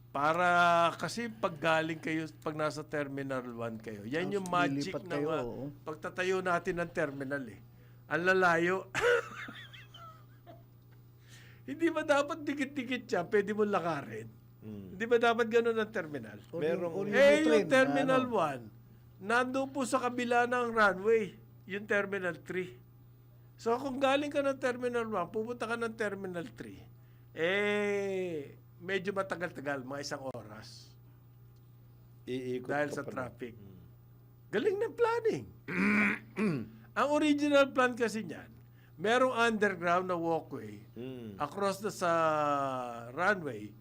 Para kasi pag galing kayo, pag nasa Terminal 1 kayo, yan yung magic lilipat na kayo, oo. pagtatayo natin ng terminal eh. Ang lalayo. Hindi ba dapat dikit-dikit siya, pwede mo lakarin? Hindi ba dapat ganun ang terminal? Merong- Yung Terminal 1, nandun po sa kabila ng runway, yung Terminal 3. So kung galing ka ng Terminal 1, pupunta ka ng Terminal 3, medyo matagal-tagal, mga 1 oras. Iikot Dahil ka sa pa na. traffic. Galing ng planning. Ang original plan kasi niyan, merong underground na walkway Mm. across sa runway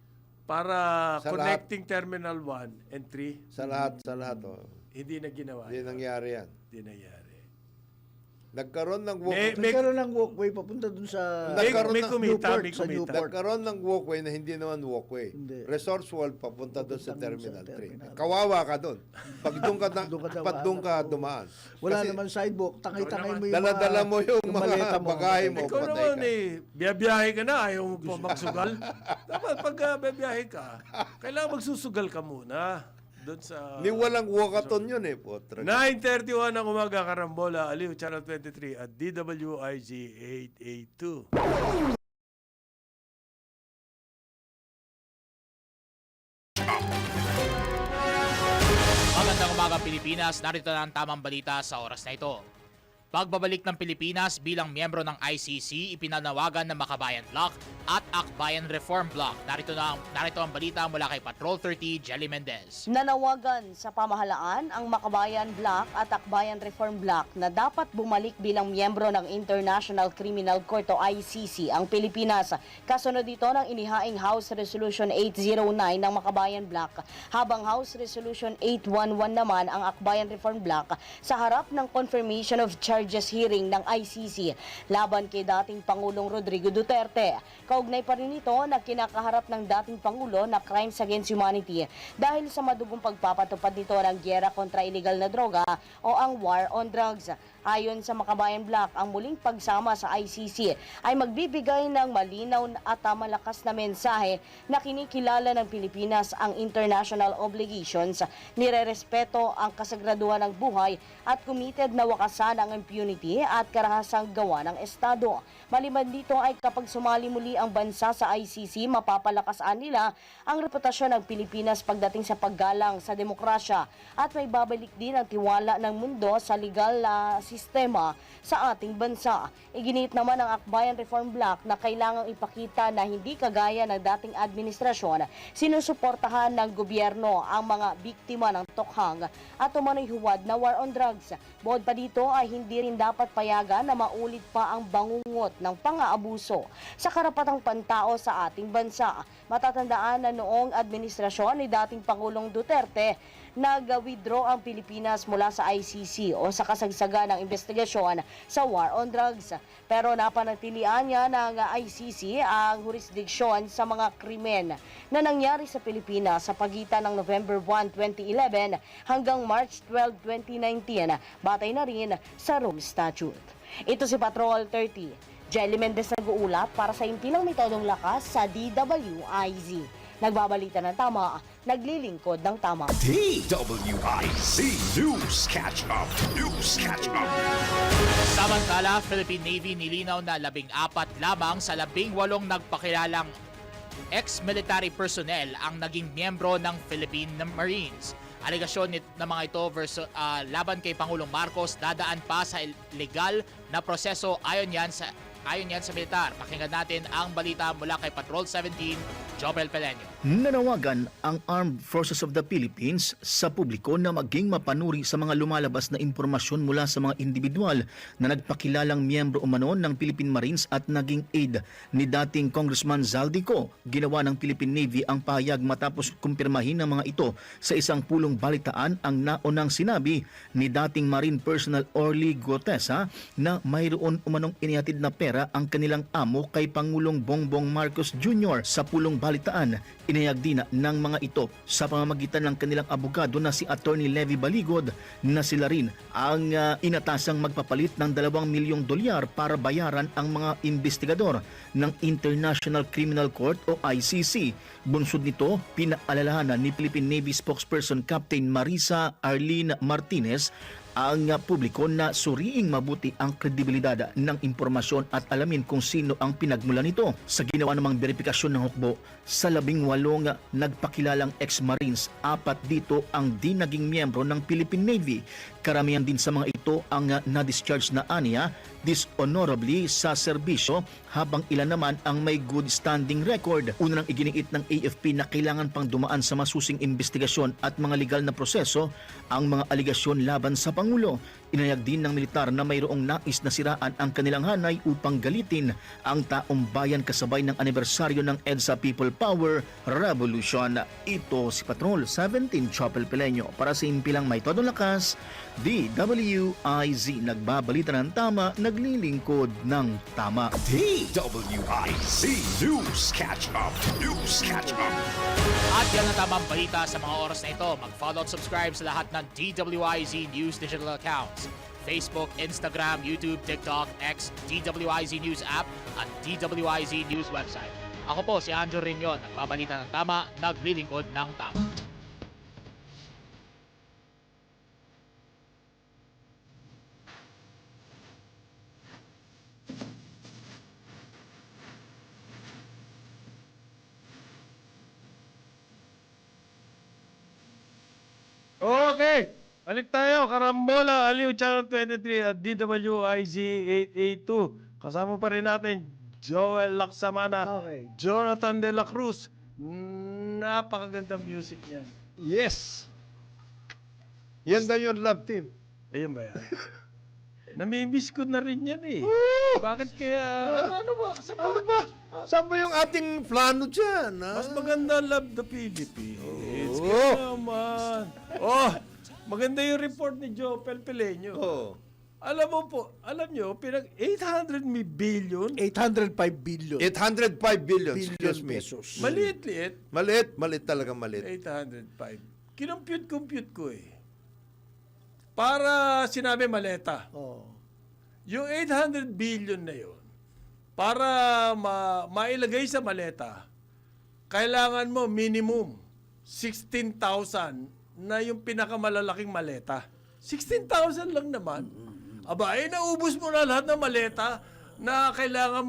para Sa connecting Terminal 1 and 3. Sa lahat, oh. Hindi na ginawa. Hindi nangyari yan. Hindi nangyari. Nagkaroon ng Nagkaroon ng walkway papunta dun sa May kumita, may Sa kumita. Newport. Nagkaroon ng walkway na hindi naman walkway. Hindi. Resource wall papunta doon sa Papunta Terminal sa 3. terminal. Kawawa ka doon. Pag doon ka, Doon ka dumaan. Wala Kasi naman sidewalk. Tangay-tangay mo yung dala-dala mo yung maleta mga bagahe mo. Ikaw patay naman ka. biyabiyahe ka na, ayaw mo pa magsugal. Dapat pag biyabiyahe ka, kailangan magsusugal ka muna. Doon sa... Ni walang walkathon yun eh. Potra. 9:31 ng umaga, Karambola, Aliw, Channel 23 at DWIG 882. Magandang umaga Pilipinas, narito na ang tamang balita sa oras na ito. Pagbabalik ng Pilipinas bilang miyembro ng ICC, ipinanawagan ng Makabayan Bloc at Akbayan Reform Bloc. Narito ang balita mula kay Patrol 30, Jelly Mendez. Nanawagan sa pamahalaan ang Makabayan Bloc at Akbayan Reform Bloc na dapat bumalik bilang miyembro ng International Criminal Court o ICC ang Pilipinas. Kasunod dito ng inihaing House Resolution 809 ng Makabayan Bloc, habang House Resolution 811 naman ang Akbayan Reform Bloc sa harap ng Confirmation of Charges hearing ng ICC laban kay dating Pangulong Rodrigo Duterte. Kaugnay pa rin ito na kinakaharap ng dating Pangulo na crimes against humanity dahil sa madugong pagpapatupad nito ng gyera kontra iligal na droga o ang war on drugs. Ayon sa Makabayan Bloc, ang muling pagsama sa ICC ay magbibigay ng malinaw at malakas na mensahe na kinikilala ng Pilipinas ang international obligations, nirerespeto ang kasagraduhan ng buhay at committed na wakasan ang impunity at karahasang gawa ng Estado. Maliban dito ay kapag sumali muli ang bansa sa ICC, mapapalakasan nila ang reputasyon ng Pilipinas pagdating sa paggalang sa demokrasya at may babalik din ang tiwala ng mundo sa legal na sistema sa ating bansa. Iginit naman ng Akbayan Reform Bloc na kailangang ipakita na hindi kagaya ng dating administrasyon, sinusuportahan ng gobyerno ang mga biktima ng tokhang at umano'y huwad na war on drugs. Bukod pa dito ay hindi rin dapat payagan na maulit pa ang bangungot ng pang-aabuso sa karapatang pantao sa ating bansa. Matatandaan na noong administrasyon ni dating Pangulong Duterte, nag-withdraw ang Pilipinas mula sa ICC o sa kasagsagan ng investigasyon sa war on drugs. Pero napanatilian niya ng ICC ang jurisdiksyon sa mga krimen na nangyari sa Pilipinas sa pagitan ng November 1, 2011 hanggang March 12, 2019, batay na rin sa Rome Statute. Ito si Patrol 30. Jelly Mendez nag-uulat para sa impilang may todong lakas sa DWIZ. Nagbabalita ng tama, naglilingkod ng tama. DWIZ News Catch Up. News Catch Up. Samantala, Philippine Navy nilinaw na 14 lamang sa 18 nagpakilalang ex-military personnel ang naging miyembro ng Philippine Marines. Alegasyon ng mga ito laban kay Pangulong Marcos dadaan pa sa legal na proseso ayon yan sa militar. Pakinggan natin ang balita mula kay Patrol 17, Jobel Pelenio. Nanawagan ang Armed Forces of the Philippines sa publiko na maging mapanuri sa mga lumalabas na impormasyon mula sa mga individual na nagpakilalang miyembro umano ng Philippine Marines at naging aide ni dating Congressman Zaldico. Ginawa ng Philippine Navy ang pahayag matapos kumpirmahin ng mga ito sa isang pulong balitaan ang naunang sinabi ni dating Marine Personnel Orly Gotesa na mayroon umanong inihatid na pera ang kanilang amo kay Pangulong Bongbong Marcos Jr. Sa pulong balitaan, inayag din ng mga ito sa pamamagitan ng kanilang abogado na si Attorney Levy Baligod na sila rin ang inatasang magpapalit ng $2 milyong para bayaran ang mga investigador ng International Criminal Court o ICC. Bunsod nito, pinaalalahanan ni Philippine Navy spokesperson Captain Marisa Arlene Martinez ang publiko na suriing mabuti ang kredibilidad ng impormasyon at alamin kung sino ang pinagmulan nito. Sa ginawa namang verifikasyon ng hukbo, sa 18 nagpakilalang ex-Marines, 4 dito ang di naging miyembro ng Philippine Navy. Karamihan din sa mga ito ang na-discharge na aniya dishonorably sa serbisyo, habang ilan naman ang may good standing record. Una nang iginiit ng AFP na kailangan pang dumaan sa masusing investigasyon at mga legal na proseso ang mga aligasyon laban sa Pangulo. Inayag din ng militar na mayroong nais na siraan ang kanilang hanay upang galitin ang taong bayan kasabay ng anibersaryo ng EDSA People Power Revolution. Ito si Patrol 17 Chopel Pileño para sa Impilang May Todong Lakas, DWIZ. Nagbabalita ng tama, naglilingkod ng tama. DWIZ News Catch Up. News Catch Up. At yan ang tamang balita sa mga oras na ito. Mag-follow at subscribe sa lahat ng DWIZ News digital accounts. Facebook, Instagram, YouTube, TikTok, X, DWIZ News app, at DWIZ News website. Ako po si Andrew Riñon, nagbabalita ng tama, naglilingkod ng tama. Okay, balik tayo. Karambola, Aliw, Channel 23 at DWIZ 882. Kasama pa rin natin Joel Laksamana, Okay. Jonathan De La Cruz. Napakagandang music niyan. Yes! Yan daw yung love team. Ayun ba yan? Namimiss ko na rin yan eh. Bakit kaya... Ano ba? Ano ba? Saan ba yung ating plano dyan? Ha? Mas maganda Love the Philippines. Oo. Kaya naman. Oh, maganda yung report ni Joe Pelpeleño. Oh. Alam mo po, alam nyo, 800 billion, 805 billion. 805 billion, Billion excuse me. pesos. maliit-liit, Maliit talaga maliit. 805. Kinumpute ko eh. Para sinabi maleta. Oh. Yung 800 billion na yun, para mailagay sa maleta, kailangan mo minimum 16,000 na yung pinakamalalaking maleta. 16,000 lang naman. Aba, naubos mo na lahat ng maleta na kailangan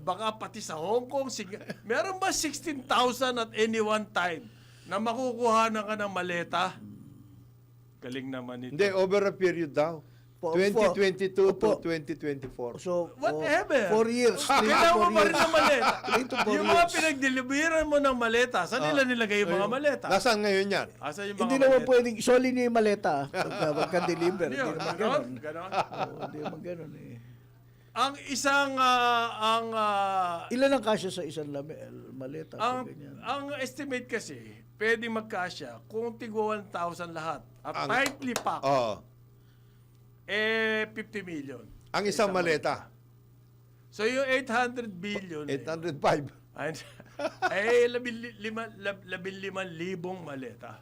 baka pati sa Hong Kong. Meron ba 16,000 at any one time na makukuha na ka ng maleta? Galing naman ito. Hindi, over a period daw. 2022 to 2024. So, Whatever. 4 years. 3 to Kailangan mo 4 pa rin years. ng maleta. 3 to 4 Yung mga years. pinagdeliveran mo ng maleta, saan nila nilagay yung mga maleta? Nasaan ngayon yan? Asa yung mga Hindi naman maleta? pwedeng isoli niyo yung maleta pagka-deliver. Ano Hindi yun? naman Ganon? ganun. Ganon? Hindi naman ganun eh. Ang isang Ilan ang kasya sa isang maleta? ang estimate kasi pwedeng magkasya kung tigwa 1,000 lahat at tightly packed, Oh. 50 million. Ang isang maleta. So yung 800 billion 805. ay 15,000 maleta.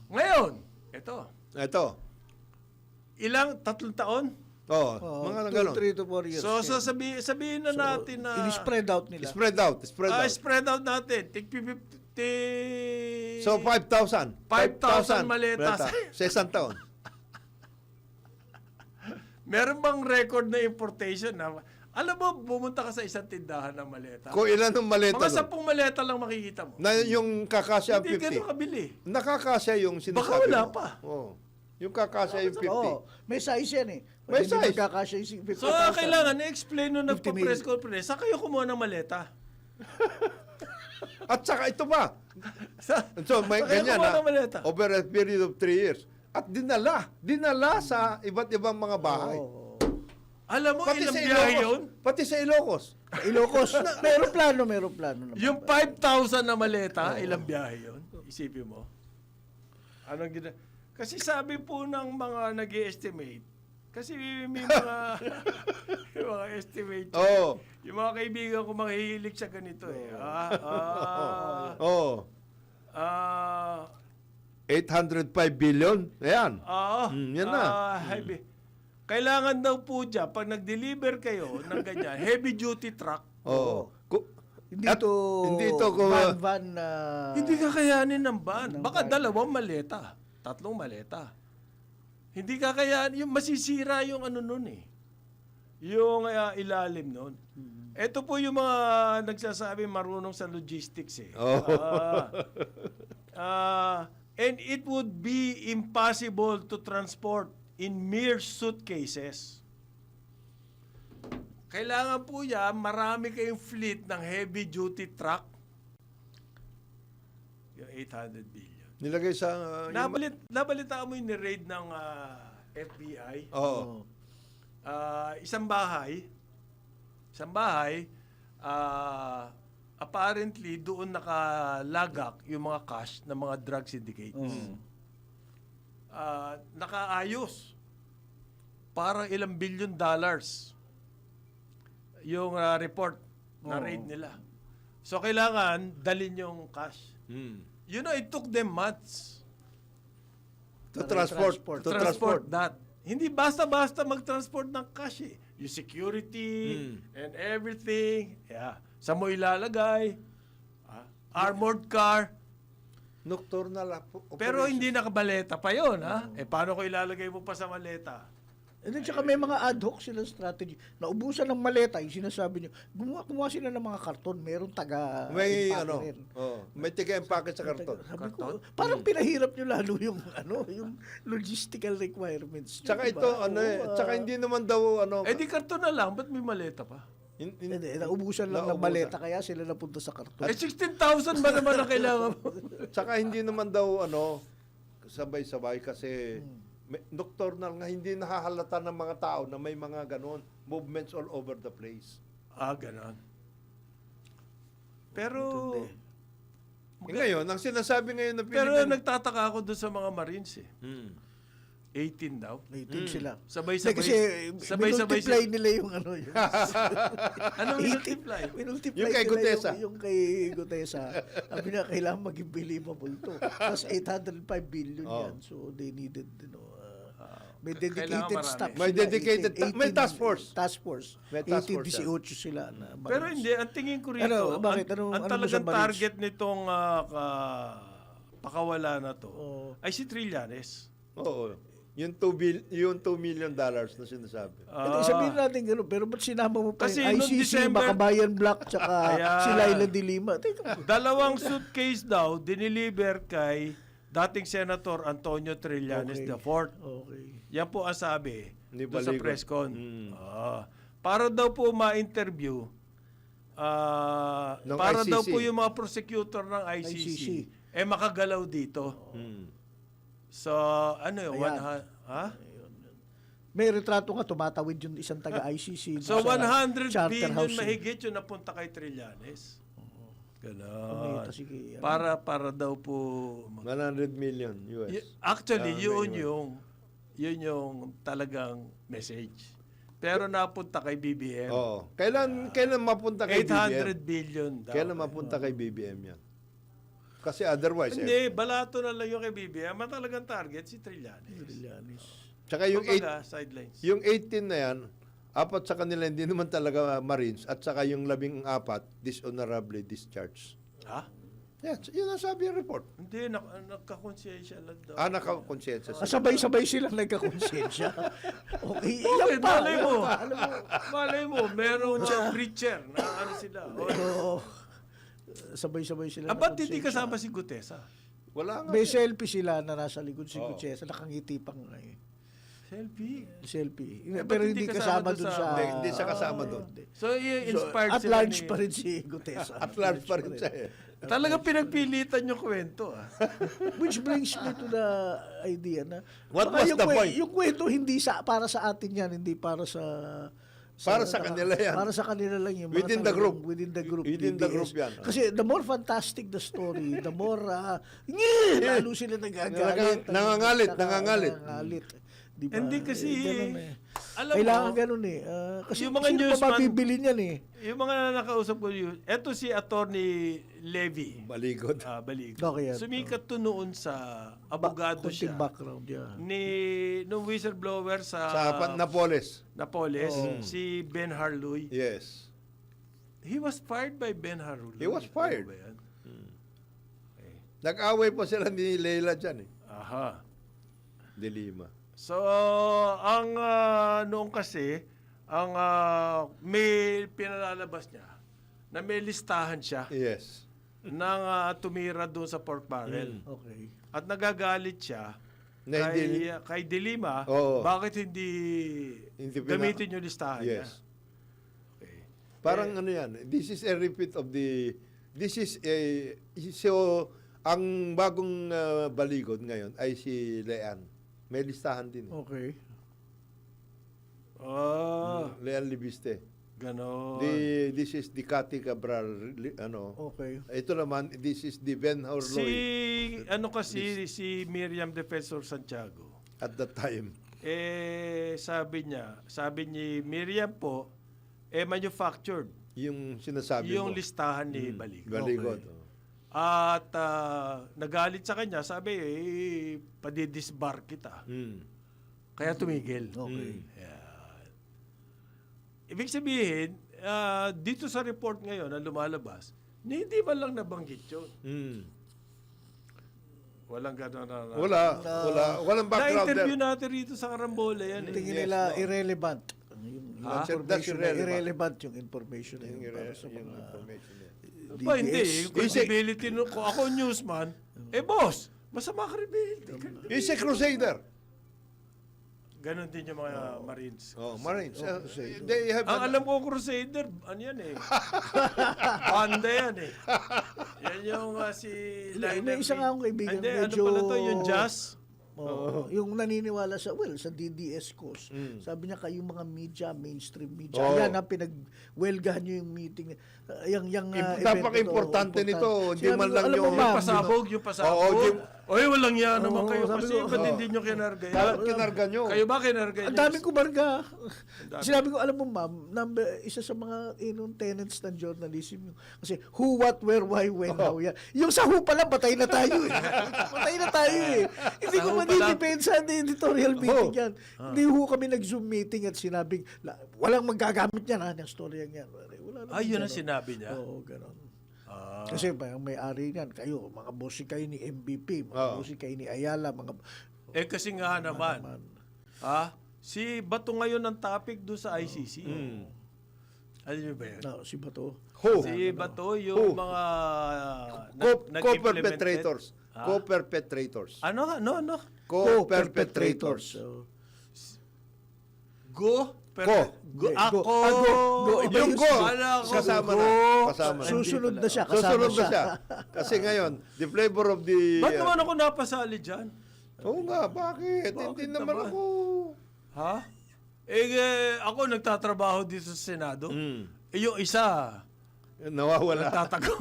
Ngayon, ito. Ito. Ilang 3 taon? Oh, mga ganun. 3 to 4 years. So sabihin na natin na ini-spread out nila. Spread out. spread out natin. So, 5,000. 5,000 maleta. Sa isang taon. Meron bang record na importation na alam mo, pumunta ka sa isang tindahan ng maleta. Kung ilan ng maleta Mga 10 doon. maleta lang makikita mo. Na yung kakasya ang Hindi 50. ganun kabili. Nakakasya yung sinasabi Baka wala mo. pa. Oh. Yung kakasya yung 50. Oo. May size yan eh. May Hindi size. magkakasya yung 50,000. So, kailangan i-explain nung 50 nagpa-press million. conference, saan kayo kumuha ng maleta? At saka ito pa. So, may Kaya ganyan kumuha na. ng maleta. Over a period of 3 years. At dinala sa iba't ibang mga bahay. Oo. Alam mo, Pati ilang sa biyahe Ilocos. yun? Pati sa Ilocos. Ilocos. Meron plano naman. Yung 5,000 na maleta, ilang biyahe yun? Isipin mo. Kasi sabi po ng mga nag-estimate, kasi may mga, yung mga estimate. Oo. Yung mga kaibigan ko mahihilig sa ganito eh. Oh. 805 billion. Ayan. yan na. Kailangan daw po dyan, pag nag-deliver kayo ng ganyan, heavy duty truck, Oo. Hindi At ito hindi ito van na... hindi kakayanin ng van. Baka 2 maleta, 3 maleta. Hindi kakayanin, yung masisira yung ano nun eh. Yung ilalim nun. Ito po yung mga nagsasabi marunong sa logistics eh. And it would be impossible to transport in mere suitcases. Kailangan po yan, marami kayong fleet ng heavy duty truck. Yung 800 billion. Nilagay sa... Nabalitaan mo yung ni-raid ng FBI. Oo. Isang bahay, apparently doon nakalagak yung mga cash ng mga drug syndicates. Nakaayos. Parang ilang billion dollars yung report na raid nila. So, kailangan dalin yung cash. You know, it took them months To transport that. Hindi basta-basta mag-transport ng cash eh. Yung security and everything. Yeah. Saan mo ilalagay? Armored car. Nocturnal Pero hindi nakabaleta pa yon, ha? Paano ko ilalagay mo pa sa maleta? And then, tsaka may mga ad hoc silang strategy. Naubusan ng maleta, yung sinasabi nyo, gumawa sila ng mga karton, merong may taga-impake rin. may tiga-empake sa karton. Sabi ko, parang pinahirap nyo lalo yung logistical requirements. Tsaka Diba? ito, tsaka hindi naman daw, Di karton na lang, ba't may maleta pa? Hindi, naubusan lang ng maleta, kaya sila napunta sa karton. 16,000 ba naman ang kailangan mo? Tsaka hindi naman daw, sabay-sabay kasi nocturnal nga, hindi nahahalata ng mga tao na may mga ganon, movements all over the place. Ganon. Pero, Ngayon, ang sinasabi ngayon ng pero Philippine... nagtataka ako doon sa mga Marines eh. 18 daw. 18 sila. Sabay-sabay. Kasi minultiply nila yung yung Ano multiply? minultiply Yung kay nila Gutesa. Yung kay Gutesa. Sabi na, kailangan maging believable to. Tapos 805 billion yan. So they needed, may dedicated Kailangan staff. marami. May dedicated, may task force. Task force. May task force 18-18 sila. Na Pero Marines. hindi, ang tingin ko rito, Bakit? ang Ano mo talagang sa Marines? target nitong pakawala na to ay si Trillanes. Oo. Yung $2 million na sinasabi. Hindi, sabihin natin gano'n, pero ba't sinama mo pa Kasi yung noong ICC, December- Makabayan Black, tsaka Ayan. si Laila de Lima? Teka, 2 suitcase daw diniliver kay dating Senator Antonio Trillanes Okay. IV. okay. Yan po ang sabi Ni doon sa Baligon. press con. Para daw po ma-interview, Ng para daw ICC. po yung mga prosecutor ng ICC, makagalaw dito. So, ano yun? Ayan. Ha? May retrato nga, tumatawid yung isang taga-ICC. So, sa 100 charter billion house, mahigit yung napunta kay Trillanes. Ganon. Kumita, sige, Para daw po... 100 million US. Actually, yun yung talagang message. Pero napunta kay BBM. Oo. Kailan mapunta kay 800 BBM? billion daw. Kailan mapunta kay BBM yan? Kasi otherwise, Hindi, balato na lang yung kay BBM. Ang talagang target, si Trillanes. tsaka yung Kumbaga, sidelines. yung 18 na yan, 4 sa kanila hindi naman talaga Marines at saka yung 14 dishonorably discharged. Ha? Yan, yun ang sabi yung report. Hindi, nagkakonsensya lang daw. Nakakonsensya sila. Sabay-sabay silang nagkakonsensya. Okay, Okay, yan pa. malay mo. Alam mo, Malay mo, meron siyang preacher na ano sila. oo. Sabay-sabay sila Ba't hindi nagkakonsensya. kasama si Gutesa? Wala nga. May selfie sila na nasa likod si Gutierrez, nakangiti pang Selfie. selfie. ba't Pero hindi hindi kasama kasama dun dun sa- sa... Hindi siya kasama doon. So, inspired At sila large ni... pa rin si Gutesa. At large pa rin siya eh. Talaga pinagpilitan yung kwento. Which brings me to the idea na What baka was yung the point? Yung kwento hindi para sa atin yan, hindi para sa Para sa kanila yan. Para sa kanila lang yung Within the group. Within the group. Within the DDS. group yan. Kasi the more fantastic the story, the more lalo sila nagagalit. Nangangalit. Nangangalit. Diba? Hindi kasi, ganun eh. alam Kailangan mo, ganun eh. Kasi yung mga sino newsman- pa mabibili niyan eh. yung mga nakausap ko yun, eto si Attorney Levy. Baligod. Baligo. Okay, yan. Sumikat to noon sa abogado Konting siya. background yan. Nung whistleblower sa Napoles. Napoles, si Ben Harloy. Yes. He was fired by Ben Harloy. He was fired. Ano ba yan? Nag-away pa sila ni Leila dyan eh. Aha. De Lima. So, ang noong kasi, ang may pinalalabas niya na may listahan siya Yes. ng tumira doon sa pork barrel. Okay. At nagagalit siya Na hindi- kay De Lima, Oo. bakit hindi gamitin yung listahan niya? Yes. Parang ano yan, this is a repeat of the, this is a, so, ang bagong baligod ngayon ay si Leanne. May listahan din. Okay. Leon Libiste. Ganon. This is the Cathy Cabral, ano. Okay. Ito naman, this is the Ben Horloy Si Miriam Defensor Santiago. at that time. Sabi ni Miriam po, manufactured Yung sinasabi yung mo. listahan ni Baligot. Baligot. Okay. At nagalit sa kanya, sabi, padidisbar kita. Kaya tumigil. Okay. Yan. Ibig sabihin, dito sa report ngayon na lumalabas, hindi man lang nabanggit yun. Walang gano'n na. Walang background Na-interview there. natin rito sa Karambola yan. Tingin nila irrelevant. Yung That's information na irrelevant. irrelevant yung information na yun para sa Yung mga information niya. Ba, hindi. DBS. Yung credibility, kung ako newsman, boss, masama credibility. He's a crusader. Ganon din yung mga Marines. Oh, Marines. They have Ang alam ko, Crusader, ano yan Banda yan Yan yung si May isa nga akong kaibigan, Hindi, medyo- ano pala to, yung jazz? Yung naniniwala sa DDS cause. Sabi niya kayong mga media, mainstream media. Oo. Ayan ang pinagwelgahan niyo yung meeting. Yung Napaka-importante nito. Hindi man lang yung Pasabog. Oy, walang yan naman kayo sabi kasi ko, ba't hindi nyo kinarga yan? Bakit kinarga nyo? Kayo ba kinarga Ang nyo? dami ko barga. Sinabi ko, alam mo ma'am, isa sa mga tenets ng journalism. Kasi who, what, where, why, when, how, yan. Yung sa who pala, patay na tayo Patay na tayo Hindi ko Sa who madidepensa sa editorial meeting yan. Hindi ho kami nag-Zoom meeting at sinabing, walang magagamit yan ng storya yan. Wala naman Yun ang ganon. sinabi niya? Oo, gano'n. Kasi may-ari niyan, kayo, mga bossy kayo ni MVP, mga bossy kayo ni Ayala, mga... Kasi nga naman, si Bato ngayon ang topic doon sa ICC. Alam niyo ba yan? No, si Bato. Si Bato yung mga Co-perpetrators. Co-perpetrators. Ano? Co-perpetrators. So, Yung Iba Kasama na. Kasama na. susunod na siya. Susunod Kasama na siya. Kasi ngayon, the flavor of the... Ba't naman ako napasali dyan? Oo nga, bakit? Bakit Hindi naman naman? ako... Ha? Ako nagtatrabaho dito sa Senado. Yung isa, Nawawala. nagtatago.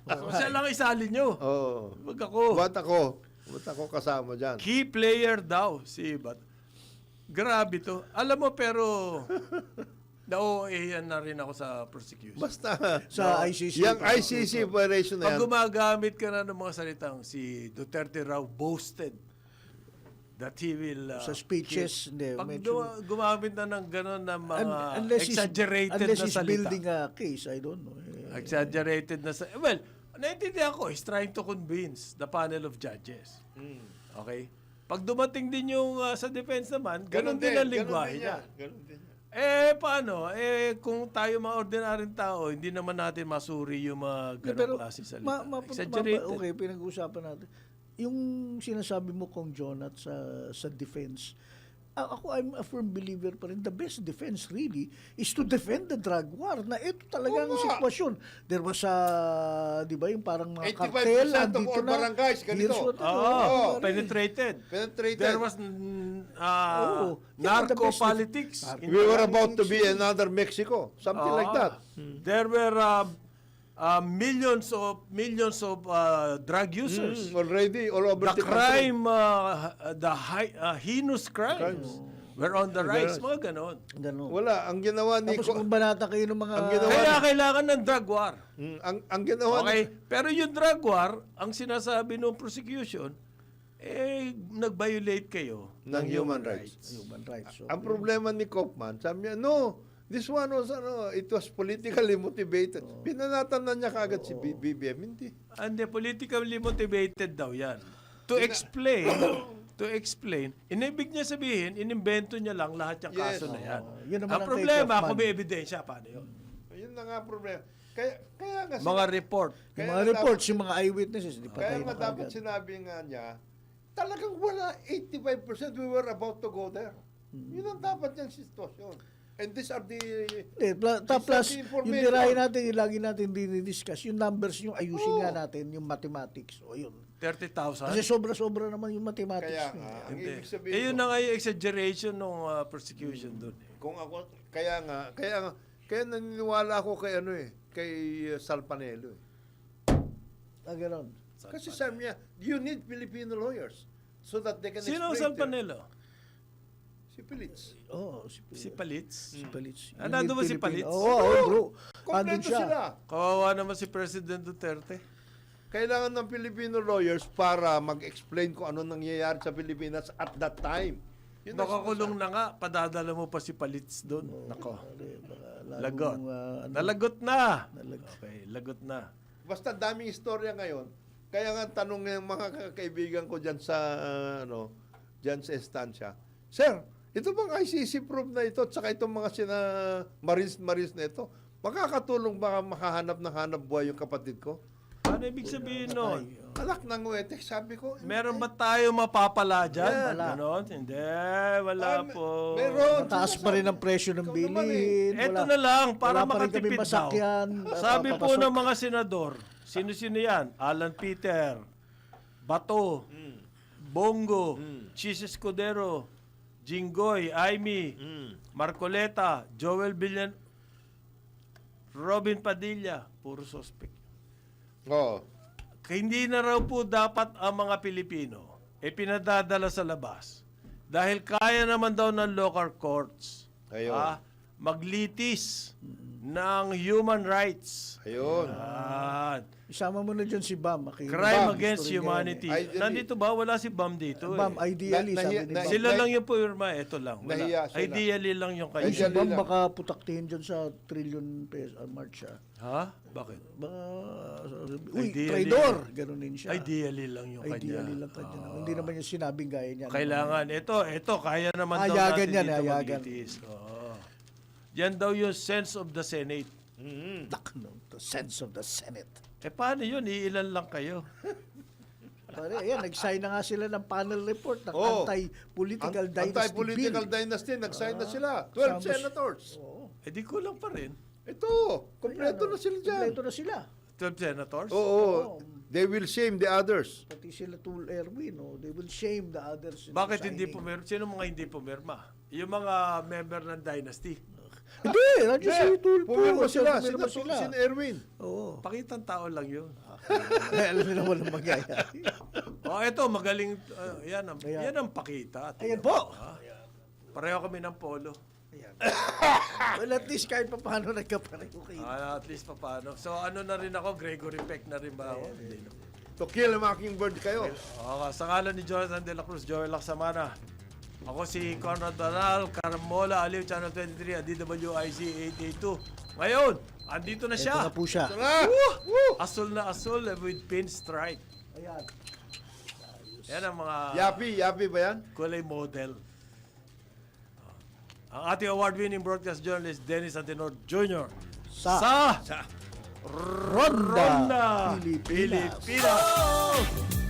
So, siya lang isali nyo. Oo. Wag ako. Ba't ako kasama dyan? Key player daw si Bato. Grabe to. Alam mo, pero na-OA na rin ako sa prosecution. Basta. Sa ICC. Yung ICC operation na Pag yan. gumagamit ka na ng mga salitang si Duterte raw boasted that he will... Sa speeches, hindi. Pag medyo- gumamit na ng gano'n na mga unless exaggerated unless na he's salita. building a case, I don't know. Exaggerated na salita. Well, naiintindihan ko, he's trying to convince the panel of judges. Okay? Pag dumating din yung sa defense naman, ganun din ang lingwahe niya. Ganun din yan. Paano? Kung tayo mga ordinaryong tao, hindi naman natin masuri yung mga ganong klase salita. Exaggerated. Okay, pinag-uusapan natin. Yung sinasabi mo kong Jonat sa defense, I'm a firm believer pa rin. The best defense really is to defend the drug war. Na ito talaga ang sitwasyon. There was di ba yung parang mga 85% cartel, of andito all na. barangays, ganito. Here's what Penetrated. Penetrated. There was narco-politics. We were about to be another Mexico. Something like that. There were millions of drug users. Already, all over The crime, heinous crimes were on the rise. Mga ganon. Ganun. Wala. Ang ginawa ni... Tapos kung banata kayo ng mga... Ang ginawa- Kaya kailangan ng drug war. ang ginawa ni... Okay? Pero yung drug war, ang sinasabi ng prosecution, nag-violate kayo ng human rights. Human rights. So, Ang problema ni Kaufman, sabi niya, no, this one was, it was politically motivated. Pinanatan na niya kaagad si BBM. Hindi. And politically motivated daw yan. To explain, inibig niya sabihin, inimbento niya lang lahat yung kaso na yan. Yun naman Ang ang problema, kay Kaufman. kung may ebidensya, paano yun? Yun na nga problema. Kaya nga, Mga report. yung mga reports, yung mga eyewitnesses, di kaya patay nga na dapat kagad. sinabi nga niya, talagang wala, 85% we were about to go there. Yun ang dapat niyang sitwasyon. And these are the... Plus, the yung information. tirahin natin, yung lagi natin dinidiscuss, yung numbers, yung ayusin nga natin, yung mathematics. O yun, 30,000? Kasi sobra-sobra naman yung mathematics. Kaya niya. nga, ang Hindi. ibig sabihin Yun ko, na nga yung exaggeration ng persecution doon. kung ako, kaya naniniwala ako kay kay Salpanelo eh. Ganon. Kasi sabi niya, you need Filipino lawyers so that they can Sino ang explain Salpanelo? Si Pilits. Oo, Si Palitz? si Palitz. Ah, nandun ba si Palitz? Oo, bro. Andun Kompleto siya. sila. Kawawa naman si President Duterte. Kailangan ng Filipino lawyers para mag-explain kung ano nangyayari sa Pilipinas at that time. Yun ang Nakakulong na nga, padadala mo pa si Palitz doon. Nako. Lagot. Nalagot na. Okay, lagot na. Basta daming istorya ngayon. Kaya nga tanong ng mga kaibigan ko diyan sa diyan sa estansya. Sir, ito bang ICC proof na ito at saka itong mga Marines na ito, makakatulong ba makahanap ng hanap buhay yung kapatid ko? Ano ibig sabihin nun? Alak ng wetek, sabi ko. Meron ba tayo mapapala dyan? Wala. Ganon? Hindi, wala po. Meron. Mataas pa rin ang presyo ng Ikaw naman bilihin. Eto na lang, para wala pa rin kami makatipid daw. masakyan. Sabi po papasok. ng mga senador, sino-sino yan? Alan Peter, Bato, Bongo, Chis Escudero, Jinggoy, Aimee, Marcoleta, Joel Villan, Robin Padilla, puro suspect. Oo. Hindi na raw po dapat ang mga Pilipino pinadadala sa labas. Dahil kaya naman daw ng local courts Ayun. maglitis ng human rights. Ayun. Yan. Isama mo na dyan si Bam. Crime Bam, against gusto rin humanity. Ideally. Nandito ba? Wala si Bam dito. Bam, eh. ideally, sabi ni Bam. Sila lang yung pumirma. Ito lang. Wala. Nahiya sila. Ideally lang yung Ay, si kanya. Ideally Bam lang. baka putaktihin dyan sa trillion peso march siya. Ha? Bakit? Baka, uy, Ideally. traidor! Ganunin siya. Ideally lang yung kanya. Ideally lang kanya. Hindi naman yung sinabing gaya niya. Kailangan. Ito, kaya naman daw Hayagan natin yan, dito hayagan. maglitis. Oo. Yan daw yung sense of the Senate. The sense of the Senate. Paano yun? Iilan lang kayo. Pare, ayan, nag-sign na nga sila ng panel report ng Oo. anti-political dynasty Anti-political bill. dynasty, nag-sign na sila. 12 Sama- senators. Di kulang pa rin. Ito, kompleto na sila dyan. Kompleto na sila. 12 senators? Oo. They will shame the others. Pati sila Tul Erwin, they will shame the others. in Bakit signing. hindi pumirma? Sino mga hindi pumirma? Yung mga member ng dynasty. Hindi, nandiyan si Tulfo. Pumirma sila. Pumirma sila. Sina Erwin. Oo. Pakitang tao lang yun. Alam niyo naman ang magyayari. Ito, magaling. Yan ang pakita. Ayan po. Pareho kami ng polo. Well, at least kahit pa paano nagkapareho kayo. At least pa paano. So ano na rin ako, Gregory Peck na rin ba ako? Hindi na. To kill a mockingbird kayo. Sa ngalan ni Jonathan De La Cruz, Joel Laksamana. Ako si Conrad Banal, Caramola, Aliw, Channel 23, at DWIZ 882. Ngayon, andito na siya. Ito na po siya. Asul na asul with pinstripe. Ayan. Yan ang mga Yapi ba yan? kulay model. Ang ating award-winning broadcast journalist, Dennis Antenor Jr. Sa Ronda Ronda, Pilipinas. Pilipinas.